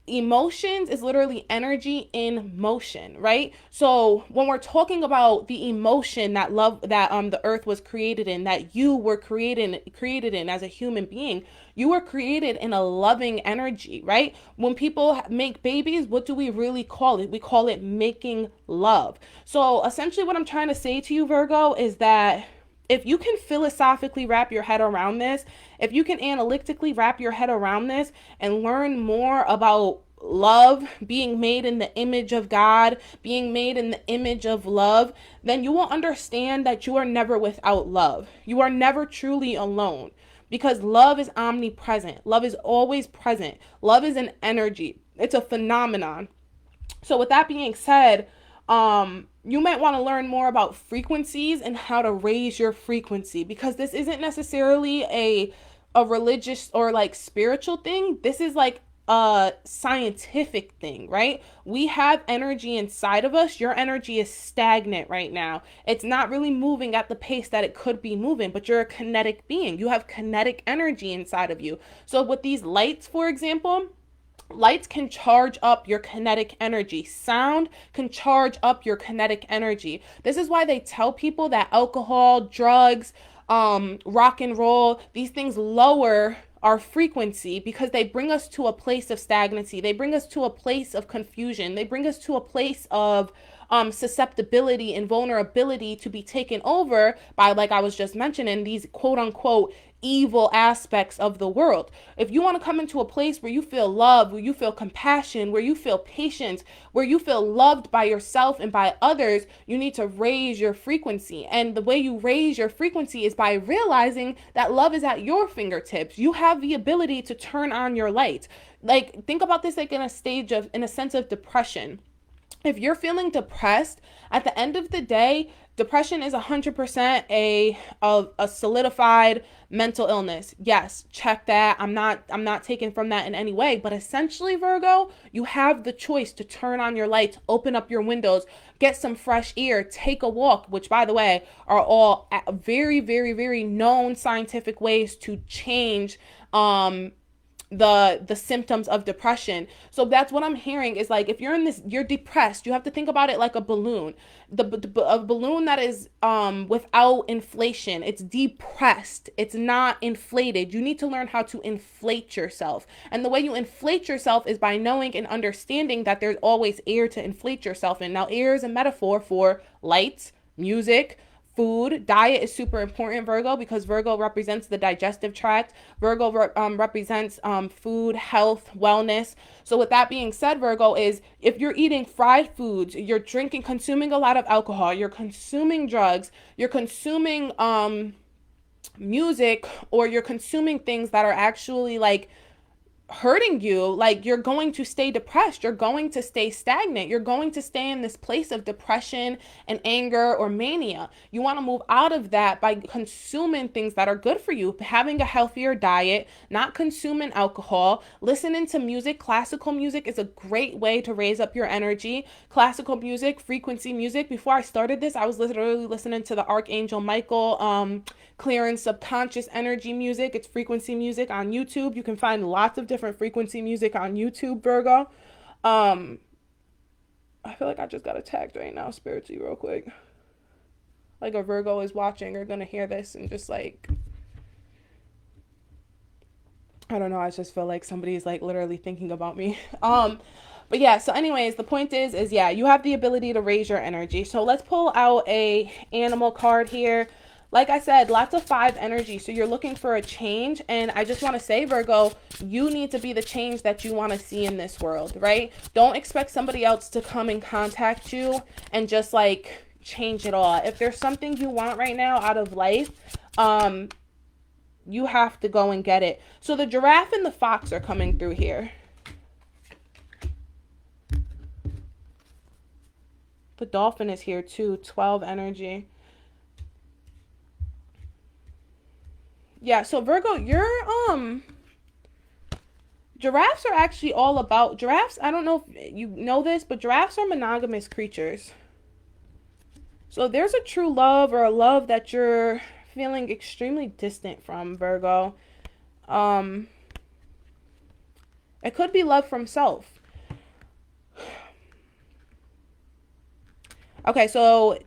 emotions is literally energy in motion, right? So when we're talking about the emotion that love, that the earth was created in, that you were created in as a human being, you were created in a loving energy, right? When people make babies, what do we really call it? We call it making love. So essentially what I'm trying to say to you, Virgo, is that if you can philosophically wrap your head around this, if you can analytically wrap your head around this and learn more about love, being made in the image of God, being made in the image of love, then you will understand that you are never without love. You are never truly alone, because love is omnipresent. Love is always present. Love is an energy. It's a phenomenon. So with that being said, you might want to learn more about frequencies and how to raise your frequency, because this isn't necessarily a religious or like spiritual thing. This is like a scientific thing, right? We have energy inside of us. Your energy is stagnant right now. It's not really moving at the pace that it could be moving, but you're a kinetic being. You have kinetic energy inside of you. So with these lights, for example, lights can charge up your kinetic energy. Sound can charge up your kinetic energy. This is why they tell people that alcohol, drugs, rock and roll, these things lower our frequency, because they bring us to a place of stagnancy. They bring us to a place of confusion. They bring us to a place of susceptibility and vulnerability to be taken over by, like I was just mentioning, these quote unquote evil aspects of the world. If you want to come into a place where you feel love, where you feel compassion, where you feel patience, where you feel loved by yourself and by others, you need to raise your frequency. And the way you raise your frequency is by realizing that love is at your fingertips. You have the ability to turn on your light. Like, think about this like in a sense of depression. If you're feeling depressed, at the end of the day, depression is 100% a solidified mental illness. Yes, check that. I'm not taking from that in any way, but essentially, Virgo, you have the choice to turn on your lights, open up your windows, get some fresh air, take a walk, which, by the way, are all very, very, very known scientific ways to change the symptoms of depression. So that's what I'm hearing is like, if you're in this, you're depressed, you have to think about it like a balloon. A balloon that is without inflation, it's depressed, it's not inflated. You need to learn how to inflate yourself, and the way you inflate yourself is by knowing and understanding that there's always air to inflate yourself in. Now, air is a metaphor for light, music, food. Diet is super important, Virgo, because Virgo represents the digestive tract. Virgo represents food, health, wellness. So with that being said, Virgo, is if you're eating fried foods, you're consuming a lot of alcohol, you're consuming drugs, you're consuming music, or you're consuming things that are actually like hurting you, like, you're going to stay depressed, you're going to stay stagnant, you're going to stay in this place of depression and anger or mania. You want to move out of that by consuming things that are good for you, having a healthier diet, not consuming alcohol, listening to music. Classical music is a great way to raise up your energy. Classical music, frequency music. Before I started this, I was literally listening to the Archangel Michael clearing subconscious energy music. It's frequency music on YouTube. You can find lots of different frequency music on YouTube, Virgo. I feel like I just got attacked right now spiritually real quick. Like a Virgo is watching or gonna hear this and just like, I don't know, I just feel like somebody's like literally thinking about me. But yeah, so anyways, the point is yeah, you have the ability to raise your energy. So let's pull out a animal card here. Like I said, lots of 5 energy. So you're looking for a change. And I just want to say, Virgo, you need to be the change that you want to see in this world, right? Don't expect somebody else to come and contact you and just like change it all. If there's something you want right now out of life, you have to go and get it. So the giraffe and the fox are coming through here. The dolphin is here too, 12 energy. Yeah, so Virgo, your giraffes are actually all about, giraffes, I don't know if you know this, but giraffes are monogamous creatures. So there's a true love or a love that you're feeling extremely distant from, Virgo. It could be love from self. Okay, so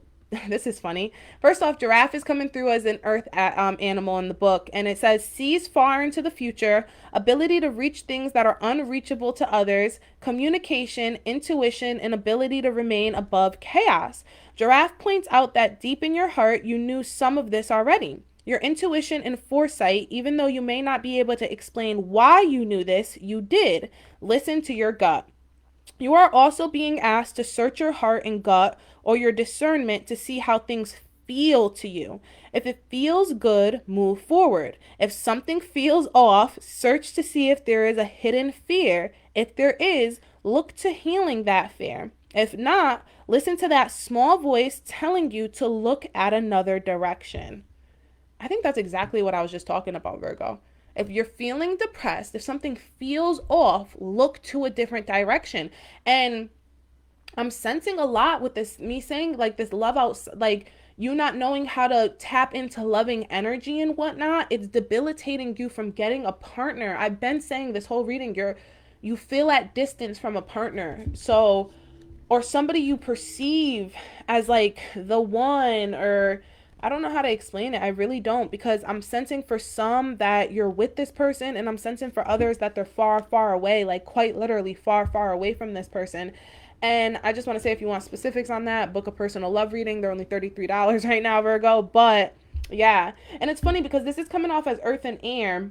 this is funny. First off, giraffe is coming through as an earth animal in the book, and it says sees far into the future, ability to reach things that are unreachable to others, communication, intuition, and ability to remain above chaos. Giraffe points out that deep in your heart, you knew some of this already. Your intuition and foresight, even though you may not be able to explain why you knew this, you did. Listen to your gut. You are also being asked to search your heart and gut or your discernment to see how things feel to you. If it feels good, move forward. If something feels off, search to see if there is a hidden fear. If there is, look to healing that fear. If not, listen to that small voice telling you to look at another direction. I think that's exactly what I was just talking about, Virgo. If you're feeling depressed, if something feels off, look to a different direction. And I'm sensing a lot with this, me saying like this love out, like you not knowing how to tap into loving energy and whatnot. It's debilitating you from getting a partner. I've been saying this whole reading, you feel at distance from a partner. So, or somebody you perceive as like the one, or I don't know how to explain it. I really don't, because I'm sensing for some that you're with this person, and I'm sensing for others that they're far, far away, like quite literally far, far away from this person. And I just want to say, if you want specifics on that, book a personal love reading. They're only $33 right now, Virgo. But Yeah. And it's funny because this is coming off as Earth and Air.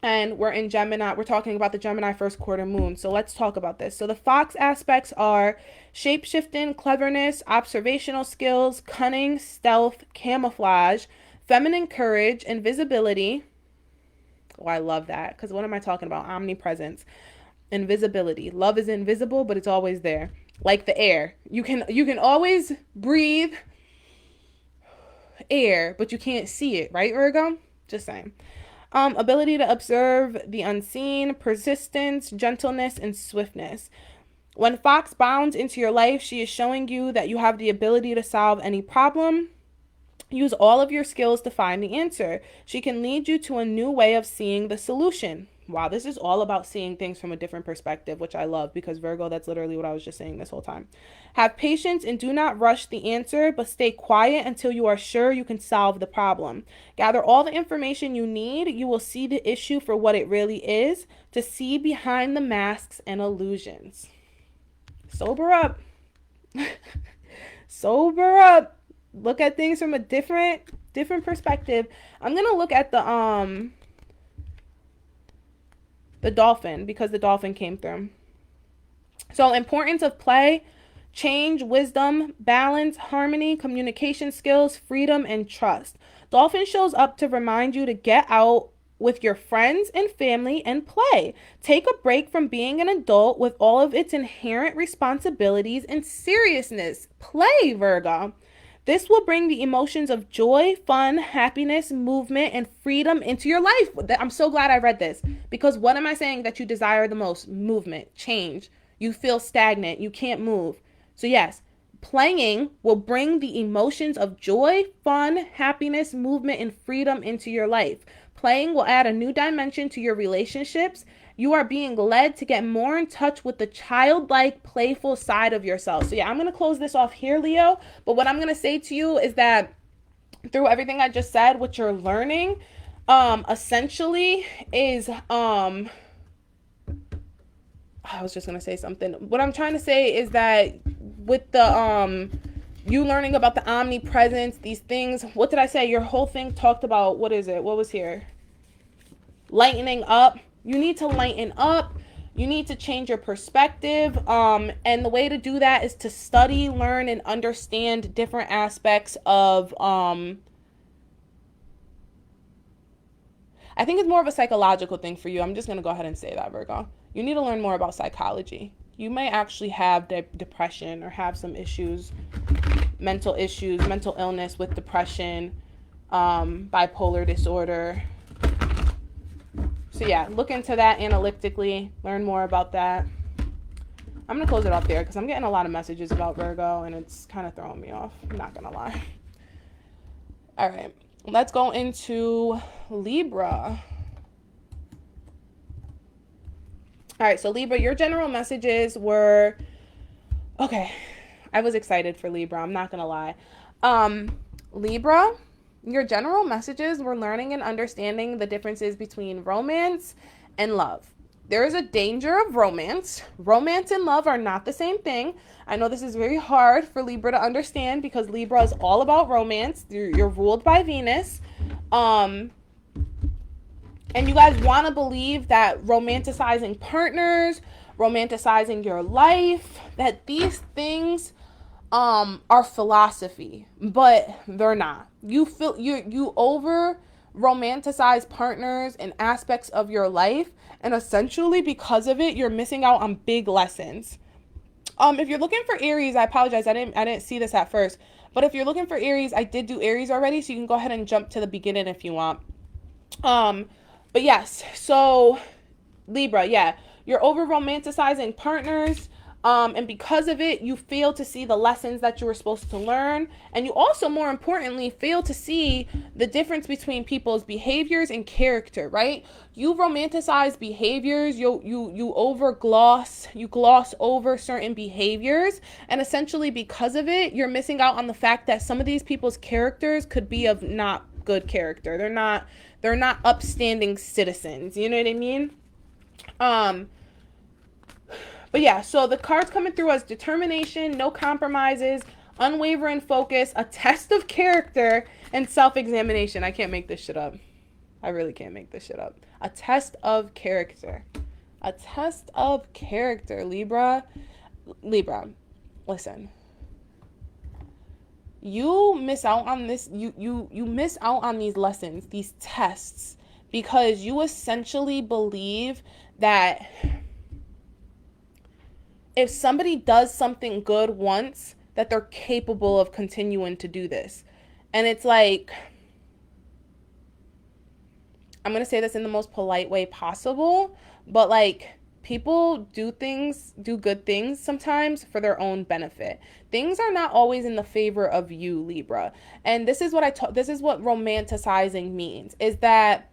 And we're in Gemini. We're talking about the Gemini first quarter moon. So let's talk about this. So the fox aspects are shapeshifting, cleverness, observational skills, cunning, stealth, camouflage, feminine courage, invisibility. Oh, I love that. Because what am I talking about? Omnipresence, invisibility. Love is invisible, but it's always there. Like the air. You can always breathe air, but you can't see it, right, Virgo? Just saying. Ability to observe the unseen, persistence, gentleness, and swiftness. When Fox bounds into your life, she is showing you that you have the ability to solve any problem. Use all of your skills to find the answer. She can lead you to a new way of seeing the solution. Wow, this is all about seeing things from a different perspective, which I love because Virgo, that's literally what I was just saying this whole time. Have patience and do not rush the answer, but stay quiet until you are sure you can solve the problem. Gather all the information you need. You will see the issue for what it really is, to see behind the masks and illusions. Sober up. Sober up. Look at things from a different perspective. I'm going to look at the dolphin because the dolphin came through. So importance of play, change, wisdom, balance, harmony, communication skills, freedom, and trust. Dolphin shows up to remind you to get out with your friends and family and play. Take a break from being an adult with all of its inherent responsibilities and seriousness. Play, Virgo. This will bring the emotions of joy, fun, happiness, movement, and freedom into your life. I'm so glad I read this because what am I saying that you desire the most? Movement, change. You feel stagnant. You can't move. So yes, playing will bring the emotions of joy, fun, happiness, movement, and freedom into your life. Playing will add a new dimension to your relationships. You are being led to get more in touch with the childlike, playful side of yourself. So yeah, I'm going to close this off here, Leo. But what I'm going to say to you is that through everything I just said, what you're learning, essentially is, I was just going to say something. What I'm trying to say is that with the, you learning about the omnipresence, these things, what did I say? Your whole thing talked about, what is it? What was here? Lightening up. You need to lighten up. You need to change your perspective. And the way to do that is to study, learn, and understand different aspects of, I think it's more of a psychological thing for you. I'm just going to go ahead and say that, Virgo. You need to learn more about psychology. You may actually have depression or have some issues, mental illness with depression, bipolar disorder. So yeah, look into that analytically, learn more about that. I'm going to close it off there because I'm getting a lot of messages about Virgo and it's kind of throwing me off. I'm not going to lie. All right, let's go into Libra. All right, so Libra, your general messages were, okay, I was excited for Libra, I'm not going to lie. Libra, your general messages were learning and understanding the differences between romance and love. There is a danger of romance. Romance and love are not the same thing. I know this is very hard for Libra to understand because Libra is all about romance. You're ruled by Venus. And you guys want to believe that romanticizing partners, romanticizing your life, that these things are philosophy, but they're not. You feel you over romanticize partners and aspects of your life, and essentially because of it, you're missing out on big lessons. If you're looking for Aries, I apologize. I didn't see this at first, but if you're looking for Aries, I did do Aries already, so you can go ahead and jump to the beginning if you want. But yes, so Libra, yeah, you're over romanticizing partners. And because of it, you fail to see the lessons that you were supposed to learn. And you also, more importantly, fail to see the difference between people's behaviors and character, right? You romanticize behaviors, you gloss over certain behaviors. And essentially because of it, you're missing out on the fact that some of these people's characters could be of not good character. They're not upstanding citizens. You know what I mean? But yeah, so the cards coming through as determination, no compromises, unwavering focus, a test of character, and self-examination. I can't make this shit up. I really can't make this shit up. A test of character. A test of character, Libra. Libra, listen. You miss out on this. You miss out on these lessons, these tests, because you essentially believe that if somebody does something good once, that they're capable of continuing to do this. And it's like, I'm going to say this in the most polite way possible, but like, people do good things sometimes for their own benefit. Things are not always in the favor of you, Libra. And this is what this is what romanticizing means, is that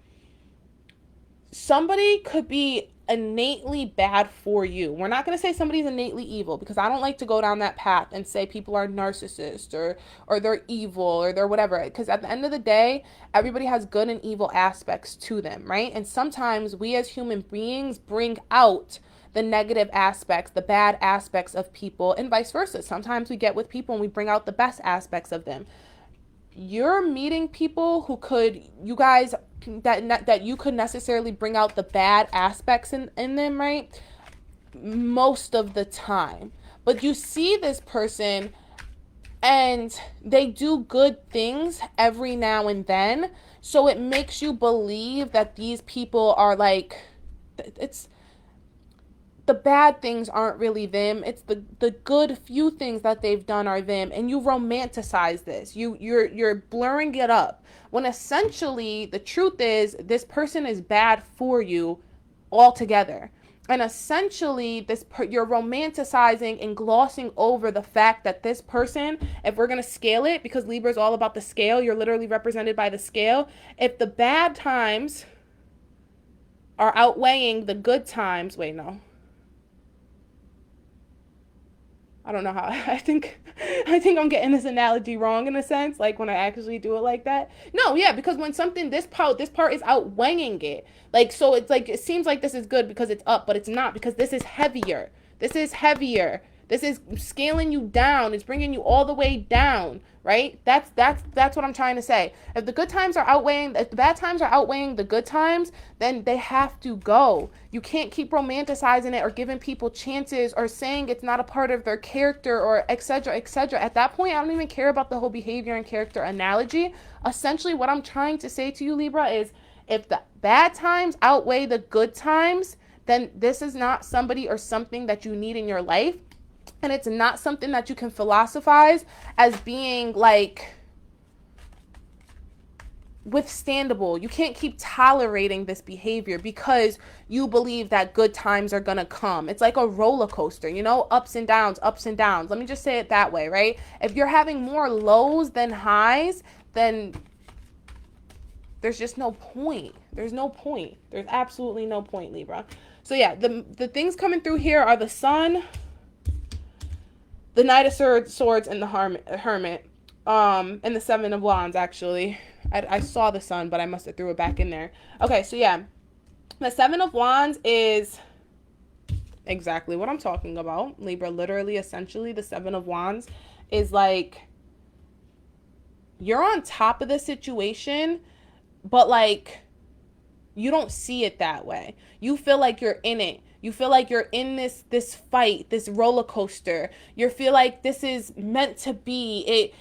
somebody could be innately bad for you. We're not going to say somebody's innately evil, because I don't like to go down that path and say people are narcissists or they're evil or they're whatever, because at the end of the day, everybody has good and evil aspects to them, right? And sometimes we as human beings bring out the negative aspects, the bad aspects of people, and vice versa. Sometimes we get with people and we bring out the best aspects of them. You're meeting people who could, you guys, that you could necessarily bring out the bad aspects in them, right? Most of the time. But you see this person and they do good things every now and then. So it makes you believe that these people are like, it's, the bad things aren't really them. It's the good few things that they've done are them. And you romanticize this. You're blurring it up. When essentially the truth is this person is bad for you altogether. And essentially you're romanticizing and glossing over the fact that this person, if we're going to scale it, because Libra is all about the scale, you're literally represented by the scale. If the bad times are outweighing the good times, wait, no. I don't know how. I think I'm getting this analogy wrong in a sense, like when I actually do it like that. No, yeah, because when something, this part is outweighing it. Like, so it's like, it seems like this is good because it's up, but it's not, because this is heavier. This is heavier. This is scaling you down. It's bringing you all the way down, right? That's what I'm trying to say. If the good times are outweighing, if the bad times are outweighing the good times, then they have to go. You can't keep romanticizing it or giving people chances or saying it's not a part of their character or etc., etc. At that point, I don't even care about the whole behavior and character analogy. Essentially, what I'm trying to say to you, Libra, is if the bad times outweigh the good times, then this is not somebody or something that you need in your life. And it's not something that you can philosophize as being like withstandable. You can't keep tolerating this behavior because you believe that good times are gonna come. It's like a roller coaster, you know, ups and downs, ups and downs. Let me just say it that way, right? If you're having more lows than highs, then there's just no point. There's no point. There's absolutely no point, Libra. So yeah, the things coming through here are the Sun, the Knight of Swords, and the Hermit, and the Seven of Wands, actually. I saw the Sun, but I must have threw it back in there. Okay, so yeah, the Seven of Wands is exactly what I'm talking about, Libra. Literally, essentially, the Seven of Wands is like, you're on top of the situation, but like, you don't see it that way. You feel like you're in it. You feel like you're in this fight, this roller coaster. You feel like this is meant to be.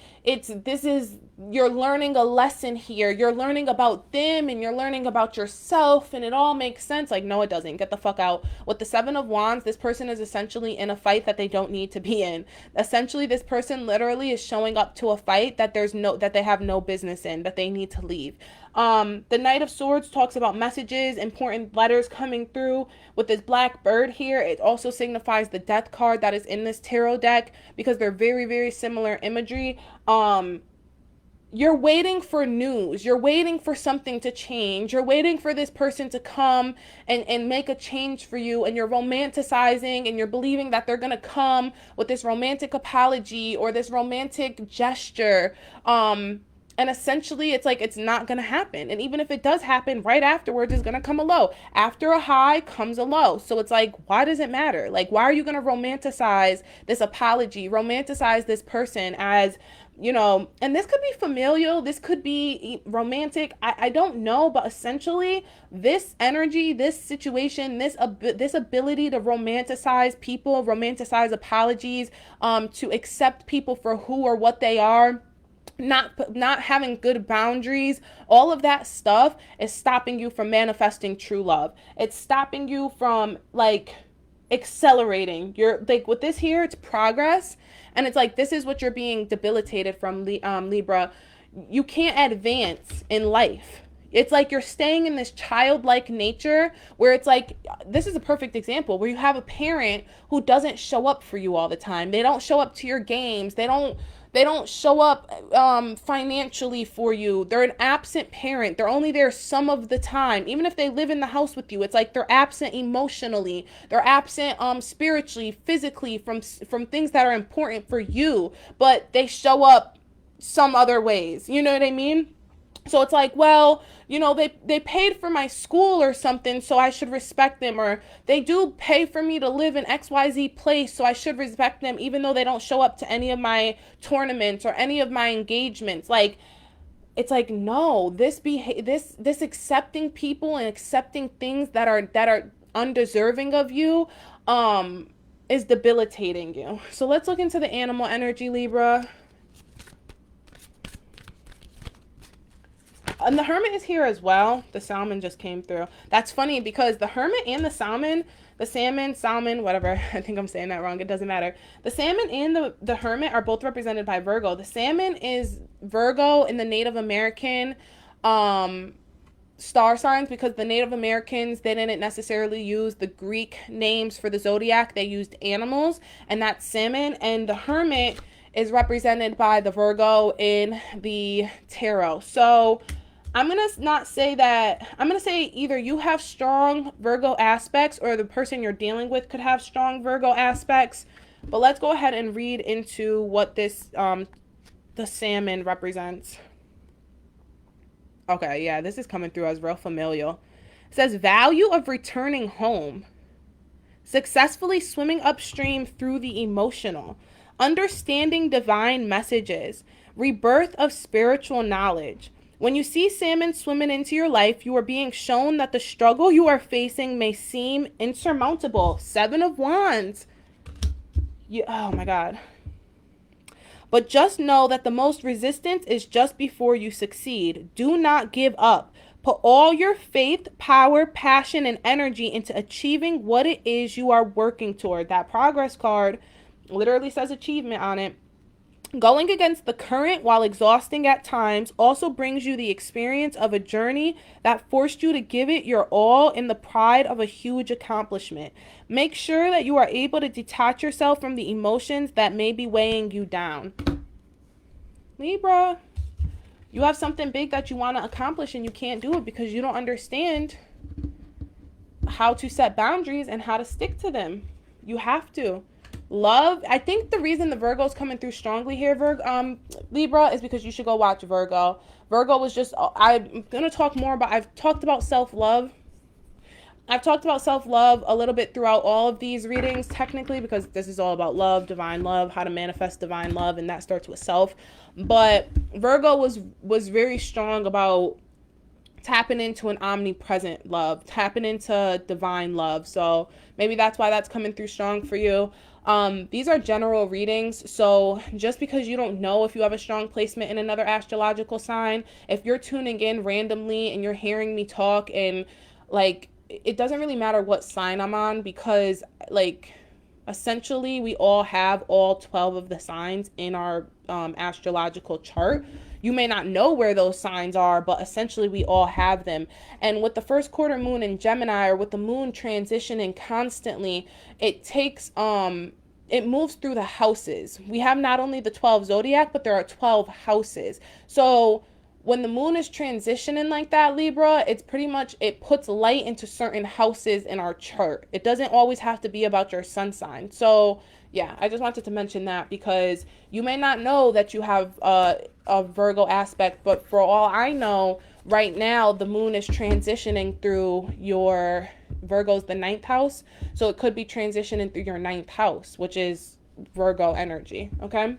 You're learning a lesson here. You're learning about them and you're learning about yourself, and it all makes sense. Like, no, it doesn't. Get the fuck out. With the Seven of Wands, this person is essentially in a fight that they don't need to be in. Essentially, this person literally is showing up to a fight that they have no business in, that they need to leave. The Knight of Swords talks about messages, important letters coming through. With this black bird here, it also signifies the death card that is in this tarot deck, because they're very, very similar imagery. You're waiting for news. You're waiting for something to change. You're waiting for this person to come and make a change for you. And you're romanticizing and you're believing that they're going to come with this romantic apology or this romantic gesture. And essentially, it's like it's not going to happen. And even if it does happen, right afterwards is going to come a low. After a high comes a low. So it's like, why does it matter? Like, why are you going to romanticize this apology, romanticize this person as, you know, and this could be familial, this could be romantic. I don't know, but essentially, this energy, this situation, this ability to romanticize people, romanticize apologies, to accept people for who or what they are, not having good boundaries, all of that stuff is stopping you from manifesting true love. It's stopping you from like accelerating. You're like, with this here, it's progress, and it's like, this is what you're being debilitated from, Libra. You can't advance in life. It's like you're staying in this childlike nature where it's like, this is a perfect example where you have a parent who doesn't show up for you all the time. They don't show up to your games. They don't show up financially for you. They're an absent parent. They're only there some of the time. Even if they live in the house with you, it's like they're absent emotionally. They're absent spiritually, physically, from things that are important for you, but they show up some other ways. You know what I mean? So it's like, well, you know, they paid for my school or something, so I should respect them. Or they do pay for me to live in XYZ place, so I should respect them, even though they don't show up to any of my tournaments or any of my engagements. Like, it's like, no, this accepting people and accepting things that are undeserving of you, is debilitating you. So let's look into the animal energy, Libra. And the Hermit is here as well. The Salmon just came through. That's funny because the Hermit and the Salmon, Salmon, whatever. I think I'm saying that wrong. It doesn't matter. The Salmon and the Hermit are both represented by Virgo. The Salmon is Virgo in the Native American star signs, because the Native Americans, they didn't necessarily use the Greek names for the zodiac. They used animals, and that's salmon. And the Hermit is represented by the Virgo in the tarot. So I'm going to not say that. I'm going to say either you have strong Virgo aspects or the person you're dealing with could have strong Virgo aspects. But let's go ahead and read into what this, the salmon represents. Okay, yeah, this is coming through as real familial. It says, value of returning home. Successfully swimming upstream through the emotional. Understanding divine messages. Rebirth of spiritual knowledge. When you see salmon swimming into your life, you are being shown that the struggle you are facing may seem insurmountable. 7 of Wands. Oh my God. But just know that the most resistance is just before you succeed. Do not give up. Put all your faith, power, passion, and energy into achieving what it is you are working toward. That progress card literally says achievement on it. Going against the current while exhausting at times also brings you the experience of a journey that forced you to give it your all in the pride of a huge accomplishment. Make sure that you are able to detach yourself from the emotions that may be weighing you down. Libra, you have something big that you want to accomplish and you can't do it because you don't understand how to set boundaries and how to stick to them. You have to. Love, I think the reason the Virgo's coming through strongly here, Libra, is because you should go watch Virgo. Virgo was just, I'm going to talk more about, I've talked about self-love. I've talked about self-love a little bit throughout all of these readings, technically, because this is all about love, divine love, how to manifest divine love, and that starts with self. But Virgo was very strong about tapping into an omnipresent love, tapping into divine love. So maybe that's why that's coming through strong for you. These are general readings, so just because you don't know if you have a strong placement in another astrological sign, if you're tuning in randomly and you're hearing me talk, and like, it doesn't really matter what sign I'm on, because like, essentially we all have all 12 of the signs in our astrological chart. You may not know where those signs are, but essentially we all have them. And with the first quarter moon in Gemini, or with the moon transitioning constantly, it takes it moves through the houses. We have not only the 12 zodiac, but there are 12 houses. So when the moon is transitioning like that, Libra, it's pretty much, it puts light into certain houses in our chart. It doesn't always have to be about your sun sign. So yeah, I just wanted to mention that because you may not know that you have a Virgo aspect, but for all I know, right now the moon is transitioning through your Virgo's the 9th house. So it could be transitioning through your 9th house, which is Virgo energy. Okay.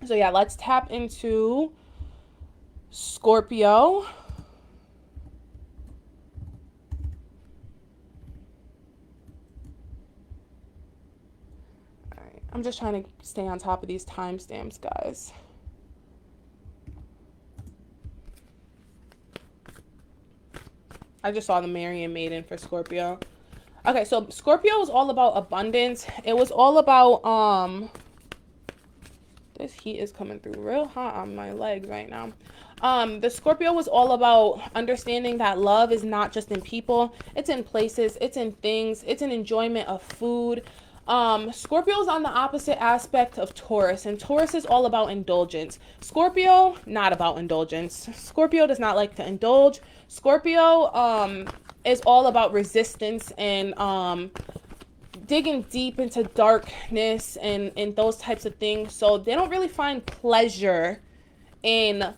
So yeah, let's tap into Scorpio. All right. I'm just trying to stay on top of these timestamps, guys. I just saw the Marian Maiden for Scorpio. Okay, so Scorpio was all about abundance. It was all about, this heat is coming through real hot on my legs right now. The Scorpio was all about understanding that love is not just in people. It's in places, it's in things, it's an enjoyment of food. Scorpio is on the opposite aspect of Taurus, and Taurus is all about indulgence. Scorpio, not about indulgence. Scorpio does not like to indulge. Scorpio is all about resistance and digging deep into darkness and those types of things. So they don't really find pleasure in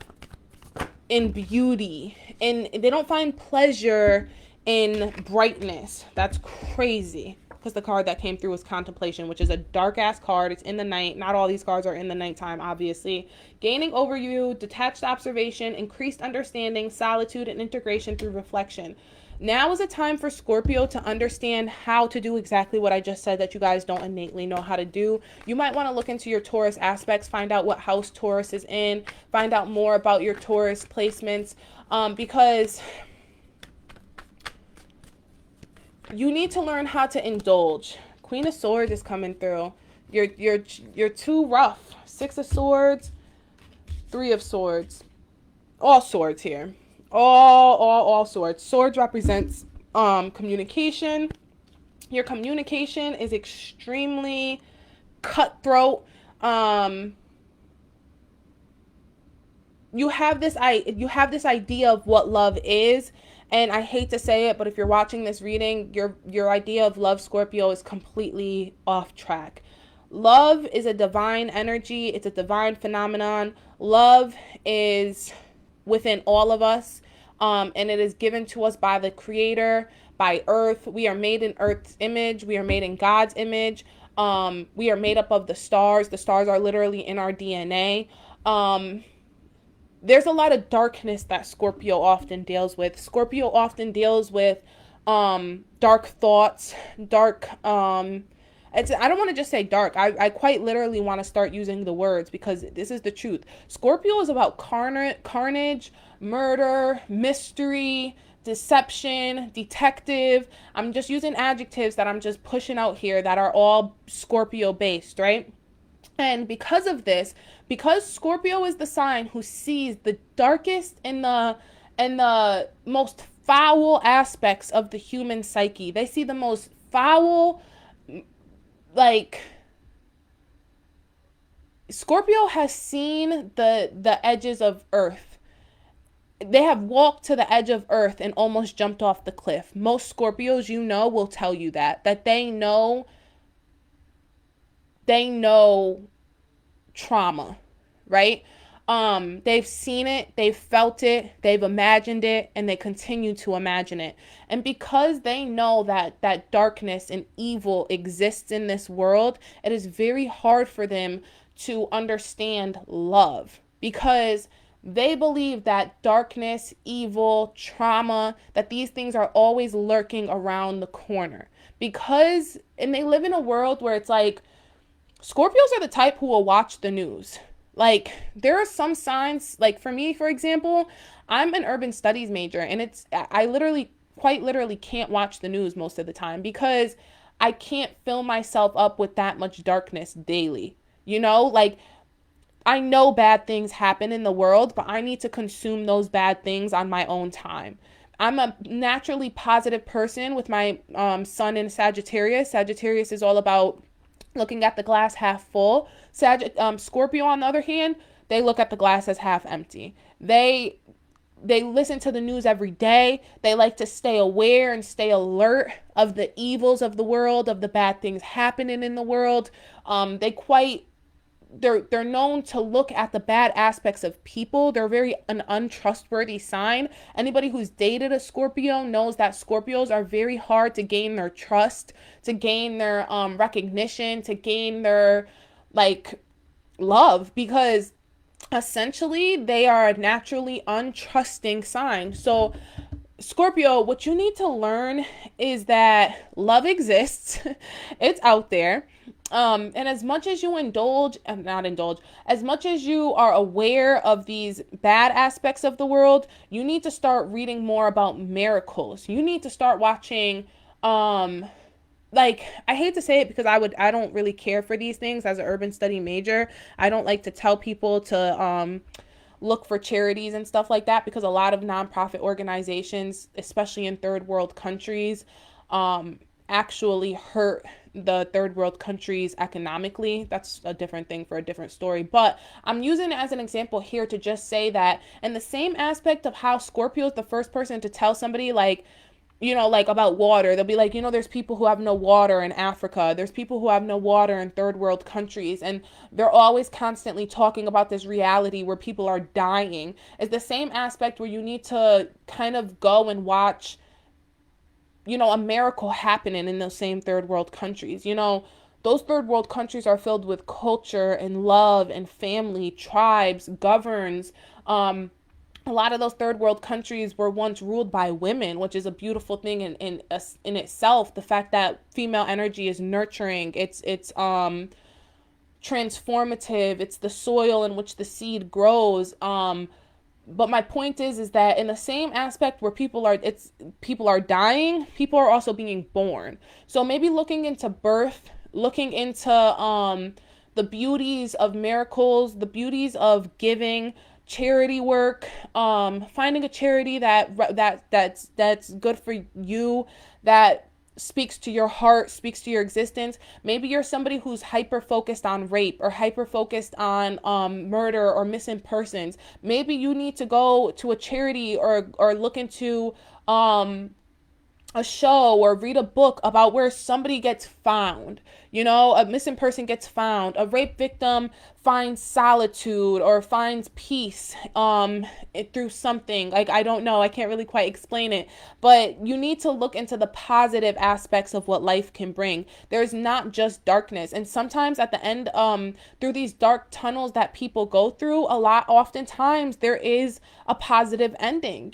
beauty, and they don't find pleasure in brightness. That's crazy. Because the card that came through was Contemplation, which is a dark ass card. It's in the night. Not all these cards are in the nighttime, obviously. Gaining overview, detached observation, increased understanding, solitude, and integration through reflection. Now is a time for Scorpio to understand how to do exactly what I just said that you guys don't innately know how to do. You might want to look into your Taurus aspects, find out what house Taurus is in, find out more about your Taurus placements, because you need to learn how to indulge. Queen of Swords is coming through. You're too rough. 6 of Swords, 3 of Swords. All swords here. All swords. Swords represents communication. Your communication is extremely cutthroat. You have this idea of what love is. And I hate to say it, but if you're watching this reading, your idea of love, Scorpio, is completely off track. Love is a divine energy. It's a divine phenomenon. Love is within all of us, and it is given to us by the Creator, by Earth. We are made in Earth's image. We are made in God's image. We are made up of the stars. The stars are literally in our DNA. There's a lot of darkness that Scorpio often deals with. Scorpio often deals with dark thoughts, dark, I don't want to just say dark. I quite literally want to start using the words because this is the truth. Scorpio is about carnage, murder, mystery, deception, detective. I'm just using adjectives that I'm just pushing out here that are all Scorpio based, right? And because of this, because Scorpio is the sign who sees the darkest and the most foul aspects of the human psyche. They see the most foul, like, Scorpio has seen the edges of Earth. They have walked to the edge of Earth and almost jumped off the cliff. Most Scorpios, you know, will tell you that they know trauma, right? They've seen it, they've felt it, they've imagined it, and they continue to imagine it. And because they know that darkness and evil exists in this world, it is very hard for them to understand love, because they believe that darkness, evil, trauma, that these things are always lurking around the corner. And they live in a world where it's like, Scorpios are the type who will watch the news. Like, there are some signs, like for me, for example, I'm an urban studies major, and I quite literally can't watch the news most of the time because I can't fill myself up with that much darkness daily. You know, like, I know bad things happen in the world, but I need to consume those bad things on my own time. I'm a naturally positive person with my sun in Sagittarius. Sagittarius is all about looking at the glass half full. Scorpio, on the other hand, they look at the glass as half empty. They listen to the news every day. They like to stay aware and stay alert of the evils of the world, of the bad things happening in the world. They're known to look at the bad aspects of people. They're very an untrustworthy sign. Anybody who's dated a Scorpio knows that Scorpios are very hard to gain their trust, to gain their recognition, to gain their like love, because essentially they are a naturally untrusting sign. So Scorpio, what you need to learn is that love exists. It's out there. And as much as you as much as you are aware of these bad aspects of the world, you need to start reading more about miracles. You need to start watching, like, I hate to say it because I don't really care for these things as an urban study major. I don't like to tell people to, look for charities and stuff like that, because a lot of nonprofit organizations, especially in third world countries, actually hurt the third world countries economically. That's a different thing for a different story. But I'm using it as an example here to just say that in the same aspect of how Scorpio is the first person to tell somebody, like, like about water. They'll be like, there's people who have no water in Africa. There's people who have no water in third world countries. And they're always constantly talking about this reality where people are dying. It's the same aspect where you need to kind of go and watch, a miracle happening in those same third world countries. Those third world countries are filled with culture and love and family, tribes, governs. A lot of those third world countries were once ruled by women, which is a beautiful thing in itself. The fact that female energy is nurturing, it's transformative, it's the soil in which the seed grows. But my point is that in the same aspect where people are dying, people are also being born. So maybe looking into birth, looking into the beauties of miracles, the beauties of giving, charity work, finding a charity that's good for you, that speaks to your heart, speaks to your existence. Maybe you're somebody who's hyper focused on rape or hyper focused on murder or missing persons. Maybe you need to go to a charity or look into a show or read a book about where somebody gets found. A missing person gets found, a rape victim finds solitude or finds peace through something. Like, I don't know, I can't really quite explain it, but you need to look into the positive aspects of what life can bring. There's not just darkness, and sometimes at the end, through these dark tunnels that people go through, oftentimes there is a positive ending.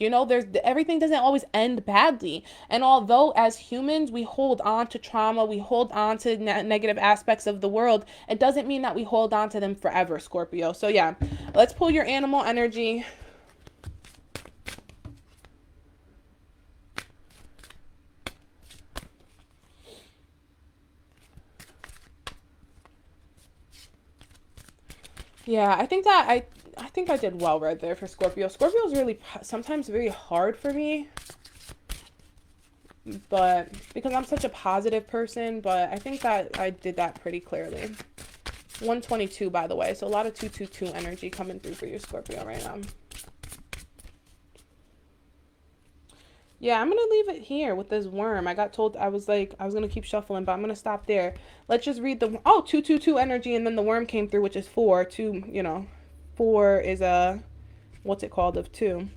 Everything doesn't always end badly, and although as humans we hold on to trauma, we hold on to negative aspects of the world, it doesn't mean that we hold on to them forever, Scorpio. So yeah, let's pull your animal energy. Yeah, I think I did well right there for Scorpio. Scorpio is really sometimes very hard for me, but because I'm such a positive person, but I think that I did that pretty clearly. 122, by the way, so a lot of 222 energy coming through for you, Scorpio, right now. Yeah, I'm gonna leave it here with this worm. I got told I was gonna keep shuffling, but I'm gonna stop there. Let's just read the 222 energy, and then the worm came through, which is 4. 4 is what's it called of 2.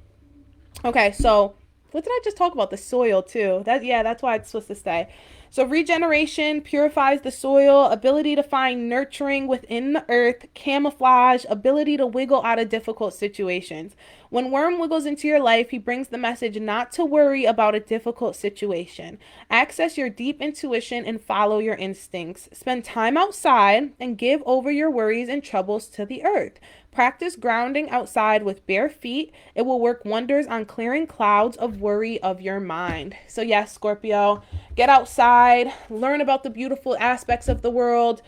Okay, so what did I just talk about? The soil too. That's why it's supposed to stay. So regeneration purifies the soil, ability to find nurturing within the earth, camouflage, ability to wiggle out of difficult situations. When Worm wiggles into your life, he brings the message not to worry about a difficult situation. Access your deep intuition and follow your instincts. Spend time outside and give over your worries and troubles to the earth. Practice grounding outside with bare feet. It will work wonders on clearing clouds of worry of your mind. So yes, Scorpio, get outside, learn about the beautiful aspects of the world.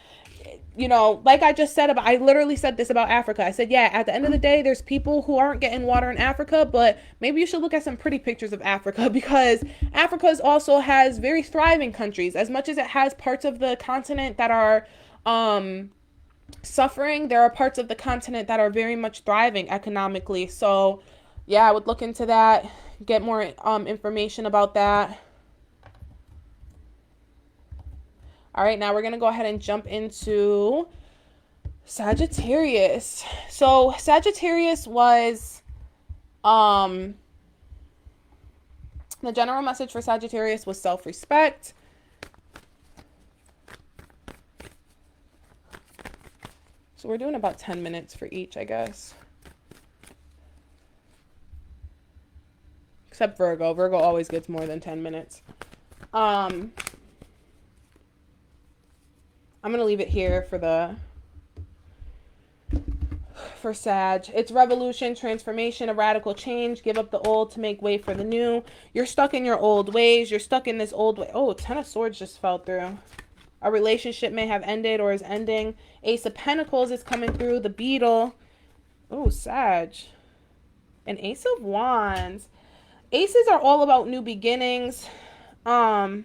Like I just said I literally said this about Africa. I said, yeah, at the end of the day, there's people who aren't getting water in Africa, but maybe you should look at some pretty pictures of Africa, because Africa also has very thriving countries. As much as it has parts of the continent that are, suffering, there are parts of the continent that are very much thriving economically. So yeah, I would look into that, get more information about that. All right, now we're going to go ahead and jump into Sagittarius. So Sagittarius was the general message for Sagittarius was self-respect. So we're doing about 10 minutes for each, I guess. Except Virgo. Virgo always gets more than 10 minutes. I'm going to leave it here for Sag. It's revolution, transformation, a radical change. Give up the old to make way for the new. You're stuck in your old ways. You're stuck in this old way. Oh, 10 of Swords just fell through. A relationship may have ended or is ending. Ace of Pentacles is coming through. The Beetle. Oh, Sag. And Ace of Wands. Aces are all about new beginnings. This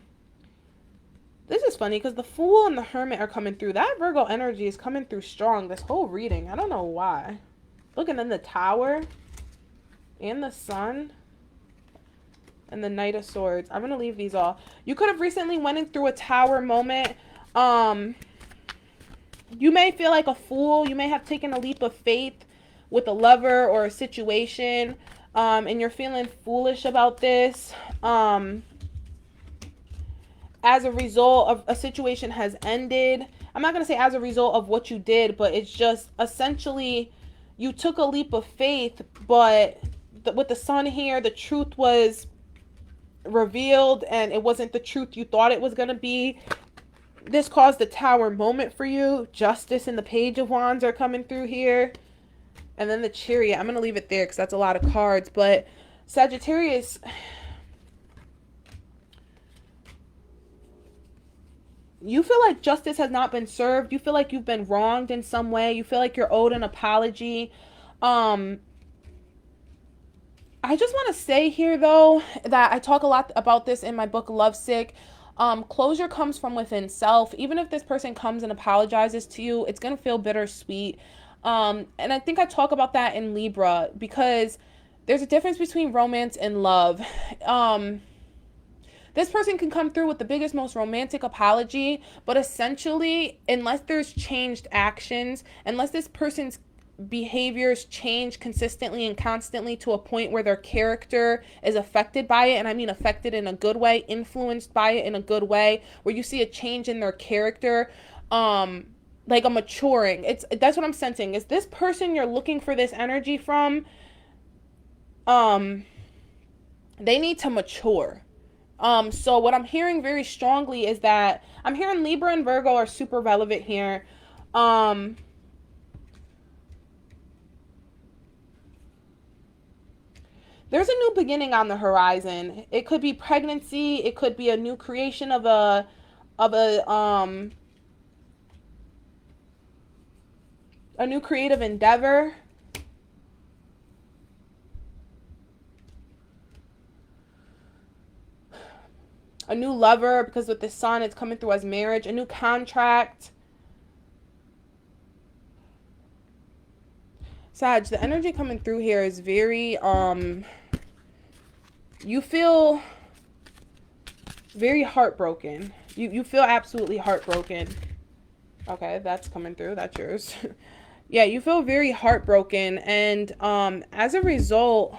is funny because the Fool and the Hermit are coming through. That Virgo energy is coming through strong this whole reading. I don't know why. Looking in the Tower and the Sun and the Knight of Swords. I'm going to leave these all. You could have recently went through a Tower moment. You may feel like a fool. You may have taken a leap of faith with a lover or a situation. And you're feeling foolish about this. As a result of a situation has ended. I'm not going to say as a result of what you did, but it's just essentially you took a leap of faith, but with the Sun here, the truth was revealed and it wasn't the truth you thought it was going to be. This caused the Tower moment for you. Justice and the Page of Wands are coming through here. And then the Chariot. I'm going to leave it there because that's a lot of cards. But Sagittarius, you feel like justice has not been served. You feel like you've been wronged in some way. You feel like you're owed an apology. I just want to say here, though, that I talk a lot about this in my book, Lovesick. Closure comes from within self. Even if this person comes and apologizes to you, it's going to feel bittersweet. And I think I talk about that in Libra because there's a difference between romance and love. This person can come through with the biggest, most romantic apology, but essentially, unless there's changed actions, unless this person's behaviors change consistently and constantly to a point where their character is affected by it, and I mean affected in a good way, influenced by it in a good way, where you see a change in their character, like a maturing. That's what I'm sensing. Is this person you're looking for this energy from, they need to mature. So what I'm hearing very strongly is that I'm hearing Libra and Virgo are super relevant here. There's a new beginning on the horizon. It could be pregnancy. It could be a new creation of a new creative endeavor. A new lover, because with the Sun, it's coming through as marriage. A new contract. Sag, the energy coming through here is very, you feel very heartbroken. You feel absolutely heartbroken. Okay, that's coming through. That's yours. Yeah, you feel very heartbroken. And as a result,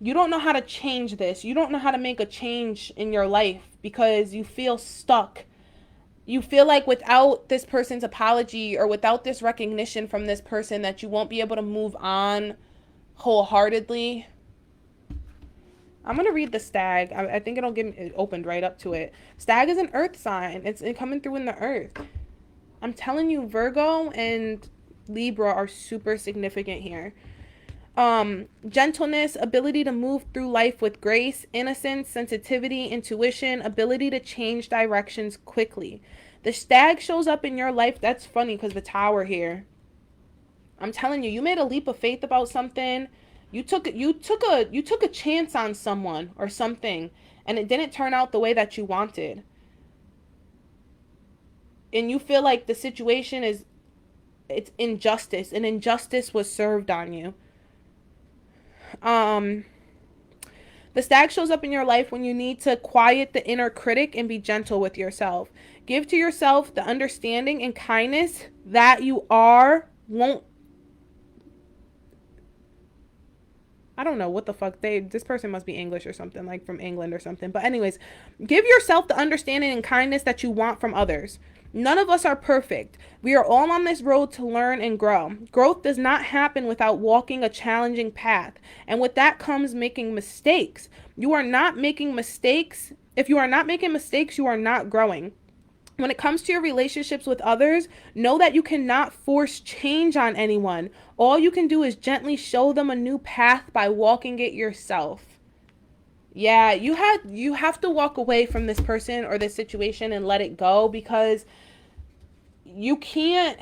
you don't know how to change this. You don't know how to make a change in your life because you feel stuck. You feel like without this person's apology or without this recognition from this person that you won't be able to move on wholeheartedly. I'm going to read the Stag. I think it'll get it opened right up to it. Stag is an earth sign. It's coming through in the earth. I'm telling you, Virgo and Libra are super significant here. Gentleness, ability to move through life with grace, innocence, sensitivity, intuition, ability to change directions quickly. The Stag shows up in your life. That's funny because the Tower here. I'm telling you, you made a leap of faith about something. You took a chance on someone or something, and it didn't turn out the way that you wanted. and you feel like the situation is, it's injustice, and injustice was served on you. The stag shows up in your life when you need to quiet the inner critic and be gentle with yourself. Give to yourself the understanding and kindness that you are won't. I don't know what the fuck this person must be English or something, like from England or something. But anyways, give yourself the understanding and kindness that you want from others. None of us are perfect. We are all on this road to learn and grow. Growth does not happen without walking a challenging path. And with that comes making mistakes. You are not making mistakes. If you are not making mistakes, you are not growing. When it comes to your relationships with others, know that you cannot force change on anyone. All you can do is gently show them a new path by walking it yourself. Yeah, you have to walk away from this person or this situation and let it go, because you can't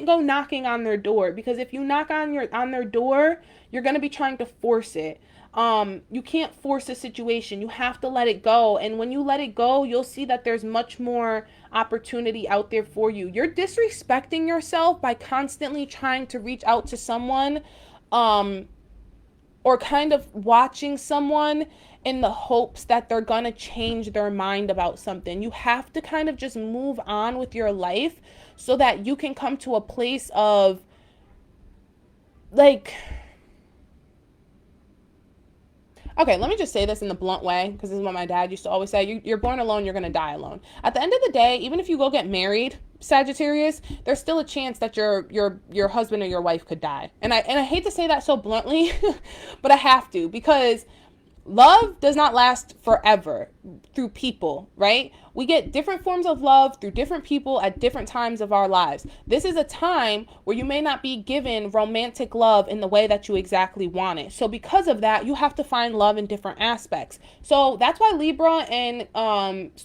go knocking on their door, because if you knock on their door, you're going to be trying to force it. You can't force a situation. You have to let it go. And when you let it go, you'll see that there's much more opportunity out there for you. You're disrespecting yourself by constantly trying to reach out to someone, or kind of watching someone in the hopes that they're going to change their mind about something. You have to kind of just move on with your life so that you can come to a place of, like, okay, let me just say this in the blunt way, because this is what my dad used to always say. You're born alone, you're going to die alone. At the end of the day, even if you go get married, Sagittarius, there's still a chance that your husband or your wife could die. And I hate to say that so bluntly, but I have to, because love does not last forever through people, right? We get different forms of love through different people at different times of our lives. This is a time where you may not be given romantic love in the way that you exactly want it. So because of that, you have to find love in different aspects. So that's why Libra and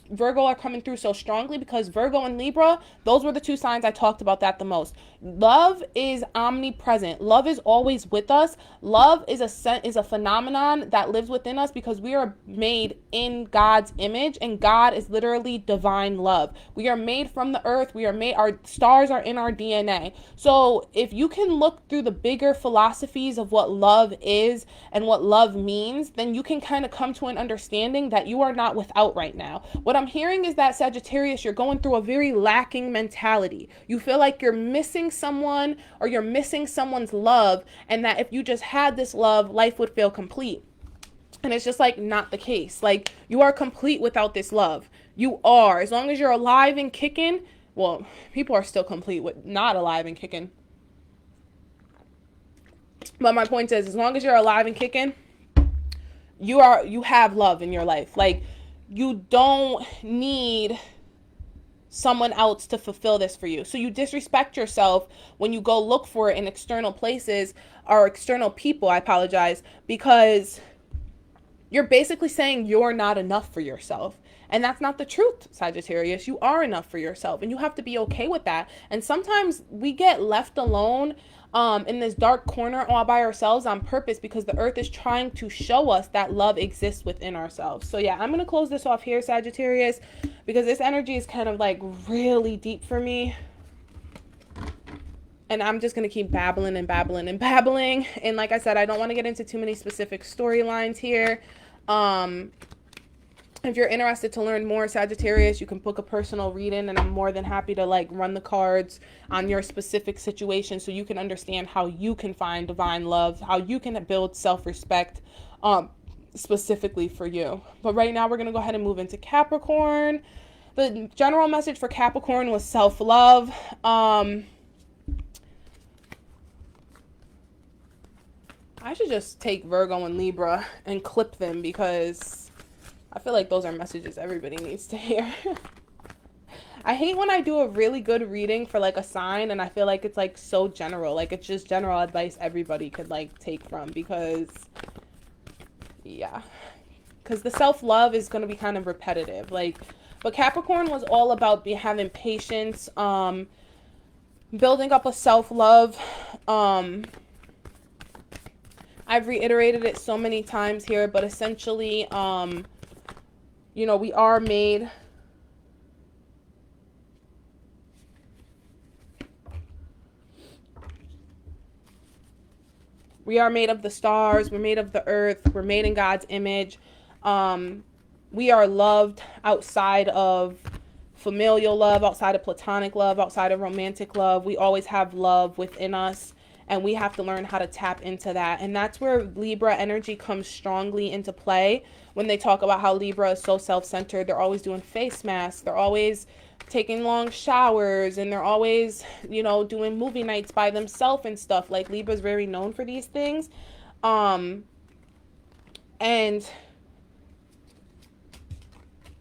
Virgo are coming through so strongly, because Virgo and Libra, those were the two signs I talked about that the most. Love is omnipresent. Love is always with us. Love is a phenomenon that lives within us, because we are made in God's image, and God is literally divine love. We are made from the earth. Our stars are in our DNA. So if you can look through the bigger philosophies of what love is and what love means, then you can kind of come to an understanding that you are not without right now. What I'm hearing is that, Sagittarius, you're going through a very lacking mentality. You feel like you're missing someone, or you're missing someone's love, and that if you just had this love, life would feel complete. And it's just like not the case. Like, you are complete without this love. You are. As long as you're alive and kicking, well, people are still complete with not alive and kicking. But my point is, as long as you're alive and kicking, you have love in your life. Like, you don't need someone else to fulfill this for you. So you disrespect yourself when you go look for it in external places, or external people, I apologize, because you're basically saying you're not enough for yourself. And that's not the truth, Sagittarius. You are enough for yourself, and you have to be okay with that. And sometimes we get left alone in this dark corner all by ourselves on purpose, because the earth is trying to show us that love exists within ourselves. So yeah, I'm going to close this off here, Sagittarius, because this energy is kind of like really deep for me. And I'm just going to keep babbling and babbling and babbling. And like I said, I don't want to get into too many specific storylines here. If you're interested to learn more, Sagittarius, you can book a personal reading, and I'm more than happy to like run the cards on your specific situation, so you can understand how you can find divine love, how you can build self-respect specifically for you. But right now we're going to go ahead and move into Capricorn. The general message for Capricorn was self-love. I should just take Virgo and Libra and clip them, because I feel like those are messages everybody needs to hear. I hate when I do a really good reading for like a sign, and I feel like it's like so general. Like, it's just general advice everybody could like take from, because yeah, because the self-love is going to be kind of repetitive. Like, but Capricorn was all about having patience, building up a self-love. I've reiterated it so many times here, but essentially, you know, we are made We are made of the stars. We're made of the earth. We're made in God's image. We are loved outside of familial love, outside of platonic love, outside of romantic love. We always have love within us, and we have to learn how to tap into that. And that's where Libra energy comes strongly into play. When they talk about how Libra is so self-centered, they're always doing face masks. They're always taking long showers, and they're always, you know, doing movie nights by themselves and stuff. Like, Libra's very known for these things. And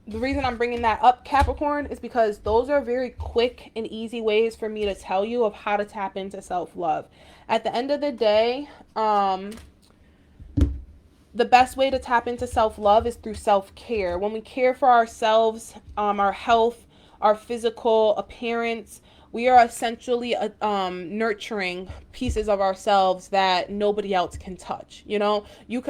the reason I'm bringing that up, Capricorn, is because those are very quick and easy ways for me to tell you of how to tap into self-love. At the end of the day, the best way to tap into self-love is through self-care. When we care for ourselves, our health, our physical appearance, we are essentially nurturing pieces of ourselves that nobody else can touch. You know, you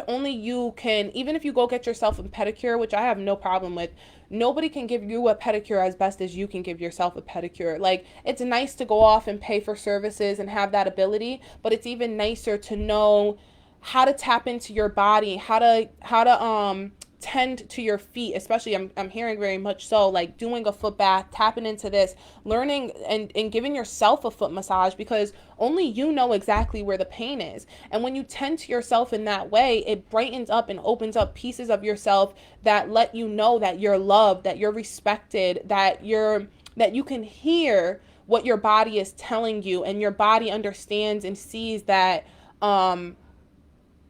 can, even if you go get yourself a pedicure, which I have no problem with, nobody can give you a pedicure as best as you can give yourself a pedicure. Like, it's nice to go off and pay for services and have that ability, but it's even nicer to know how to tap into your body, how to tend to your feet, especially I'm hearing very much so, like doing a foot bath, tapping into this, learning and giving yourself a foot massage, because only you know exactly where the pain is. And when you tend to yourself in that way, it brightens up and opens up pieces of yourself that let you know that you're loved, that you're respected, that you can hear what your body is telling you, and your body understands and sees that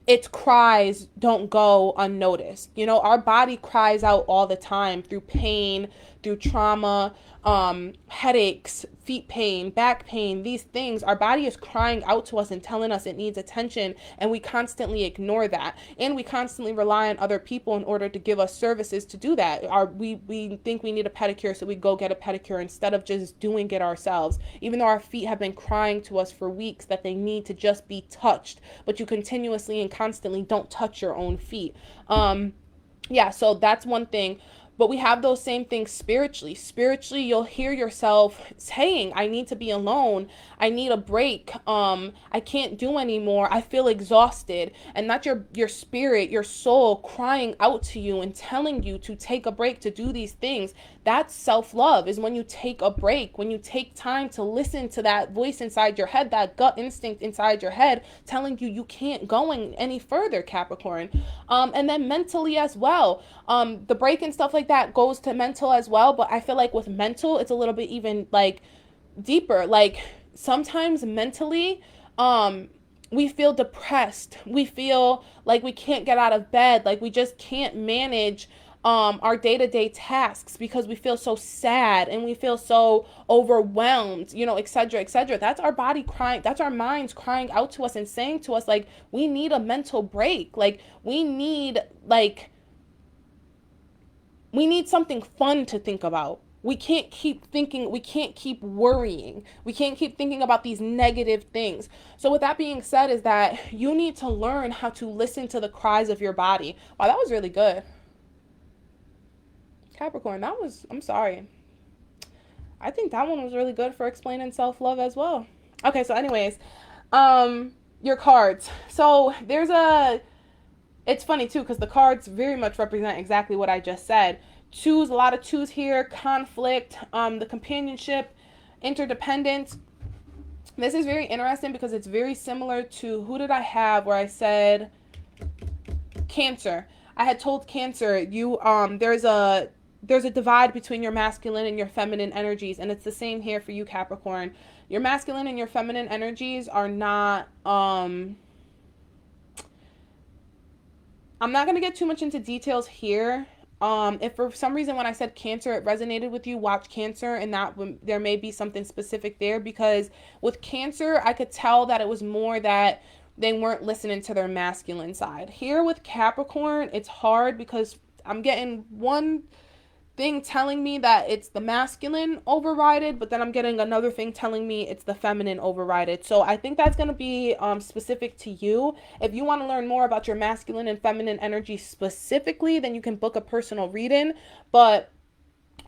its cries don't go unnoticed. You know, our body cries out all the time through pain, through trauma, headaches, feet pain, back pain, these things. Our body is crying out to us and telling us it needs attention, and we constantly ignore that. And we constantly rely on other people in order to give us services to do that. We think we need a pedicure, so we go get a pedicure instead of just doing it ourselves, even though our feet have been crying to us for weeks that they need to just be touched, but you continuously and constantly don't touch your own feet. Yeah, so that's one thing. But we have those same things spiritually. Spiritually, you'll hear yourself saying, I need to be alone. I need a break. I can't do anymore. I feel exhausted. And that's your spirit, your soul crying out to you and telling you to take a break, to do these things. That's self-love, is when you take a break, when you take time to listen to that voice inside your head, that gut instinct inside your head telling you can't go any further, Capricorn. And then mentally as well. The break and stuff like that goes to mental as well, but I feel like with mental, it's a little bit even like deeper. Like, sometimes mentally, we feel depressed. We feel like we can't get out of bed, like we just can't manage our day-to-day tasks because we feel so sad and we feel so overwhelmed, you know, etc., etc. That's our body crying. That's our minds crying out to us and saying to us, like, we need a mental break. Like, we need something fun to think about. We can't keep thinking, we can't keep worrying. We can't keep thinking about these negative things. So with that being said, is that you need to learn how to listen to the cries of your body. Wow, that was really good. Capricorn, I'm sorry. I think that one was really good for explaining self-love as well. Okay, so anyways, your cards. So it's funny too, because the cards very much represent exactly what I just said. A lot of twos here, conflict, the companionship, interdependence. This is very interesting because it's very similar to, who did I have where I said Cancer. I had told Cancer, there's a divide between your masculine and your feminine energies, and it's the same here for you, Capricorn. Your masculine and your feminine energies are not, I'm not going to get too much into details here. If for some reason when I said Cancer, it resonated with you, watch Cancer, and there may be something specific there, because with Cancer, I could tell that it was more that they weren't listening to their masculine side. Here with Capricorn, it's hard because I'm getting one thing telling me that it's the masculine overrided, but then I'm getting another thing telling me it's the feminine overrided. So I think that's going to be specific to you. If you want to learn more about your masculine and feminine energy specifically, then you can book a personal reading. But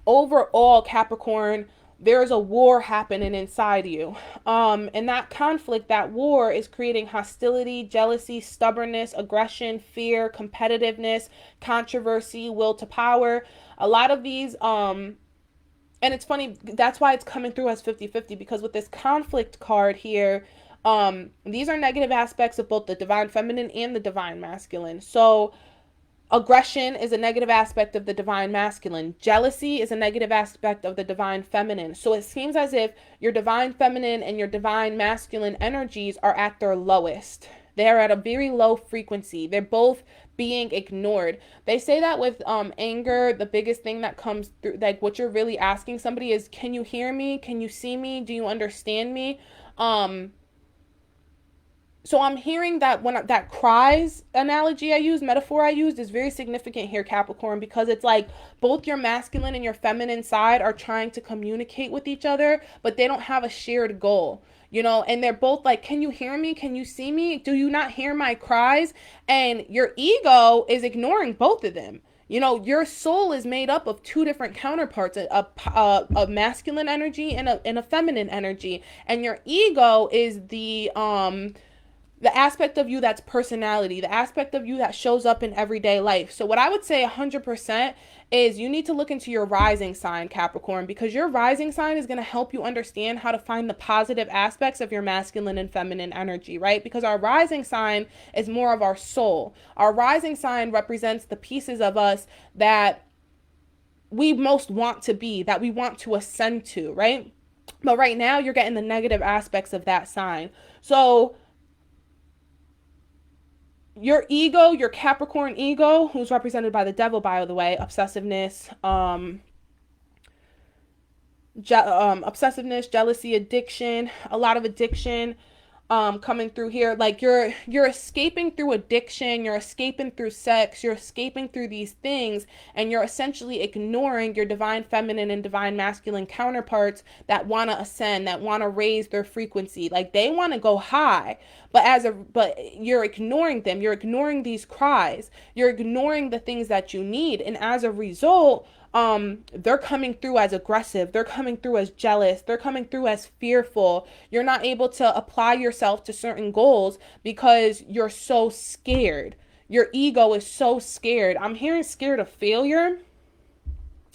overall, Capricorn, there's a war happening inside you. And that conflict, that war is creating hostility, jealousy, stubbornness, aggression, fear, competitiveness, controversy, will to power. A lot of these, and it's funny, that's why it's coming through as 50-50, because with this conflict card here, these are negative aspects of both the divine feminine and the divine masculine. So aggression is a negative aspect of the divine masculine. Jealousy is a negative aspect of the divine feminine. So it seems as if your divine feminine and your divine masculine energies are at their lowest. They're at a very low frequency. They're both being ignored. They say that with anger, the biggest thing that comes through, like what you're really asking somebody is, can you hear me? Can you see me? Do you understand me? So I'm hearing that when that cries analogy I used, metaphor I used, is very significant here, Capricorn, because it's like both your masculine and your feminine side are trying to communicate with each other, but they don't have a shared goal, you know, and they're both like, can you hear me? Can you see me? Do you not hear my cries? And your ego is ignoring both of them. You know, your soul is made up of two different counterparts, a masculine energy and a feminine energy. And your ego is the aspect of you that's personality, the aspect of you that shows up in everyday life. So what I would say 100% is you need to look into your rising sign, Capricorn, because your rising sign is going to help you understand how to find the positive aspects of your masculine and feminine energy, right? Because our rising sign is more of our soul. Our rising sign represents the pieces of us that we most want to be, that we want to ascend to, right? But right now you're getting the negative aspects of that sign. So your ego, your Capricorn ego, who's represented by the devil, by the way, obsessiveness, obsessiveness, jealousy, addiction, a lot of addiction, coming through here. Like you're escaping through addiction, you're escaping through sex, you're escaping through these things, and you're essentially ignoring your divine feminine and divine masculine counterparts that want to ascend, that want to raise their frequency. Like they want to go high, but you're ignoring them. You're ignoring these cries. You're ignoring the things that you need, and as a result, they're coming through as aggressive, they're coming through as jealous, they're coming through as fearful. You're not able to apply yourself to certain goals because you're so scared. Your ego is so scared. I'm hearing scared of failure.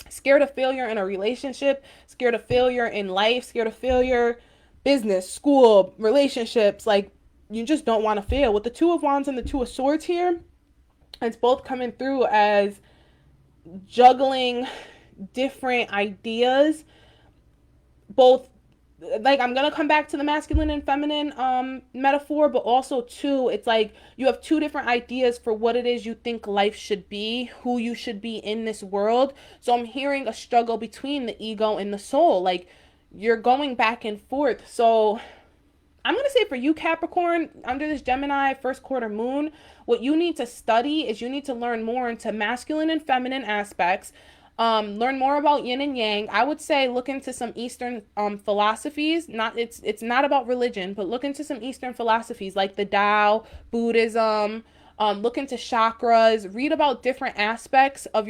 Scared of failure in a relationship, scared of failure in life, scared of failure, business, school, relationships. Like you just don't want to fail. With the Two of Wands and the Two of Swords here, it's both coming through as juggling different ideas, both, like, I'm gonna come back to the masculine and feminine metaphor, but also too, it's like you have two different ideas for what it is you think life should be, who you should be in this world. So I'm hearing a struggle between the ego and the soul, like you're going back and forth. So I'm going to say for you, Capricorn, under this Gemini first quarter moon, what you need to study is you need to learn more into masculine and feminine aspects, learn more about yin and yang. I would say look into some Eastern philosophies. It's not about religion, but look into some Eastern philosophies like the Tao, Buddhism, look into chakras, read about different aspects of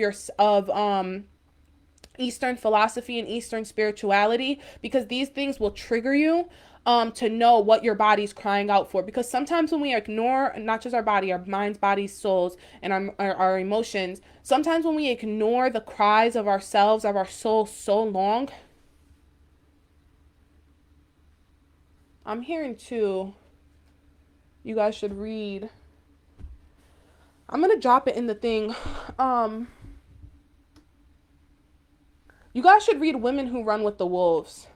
Eastern philosophy and Eastern spirituality, because these things will trigger you to know what your body's crying out for. Because sometimes when we ignore not just our body, our minds, bodies, souls, and our emotions, sometimes when we ignore the cries of ourselves, of our soul so long, I'm hearing too, you guys should read, I'm going to drop it in the thing, you guys should read Women Who Run with the Wolves,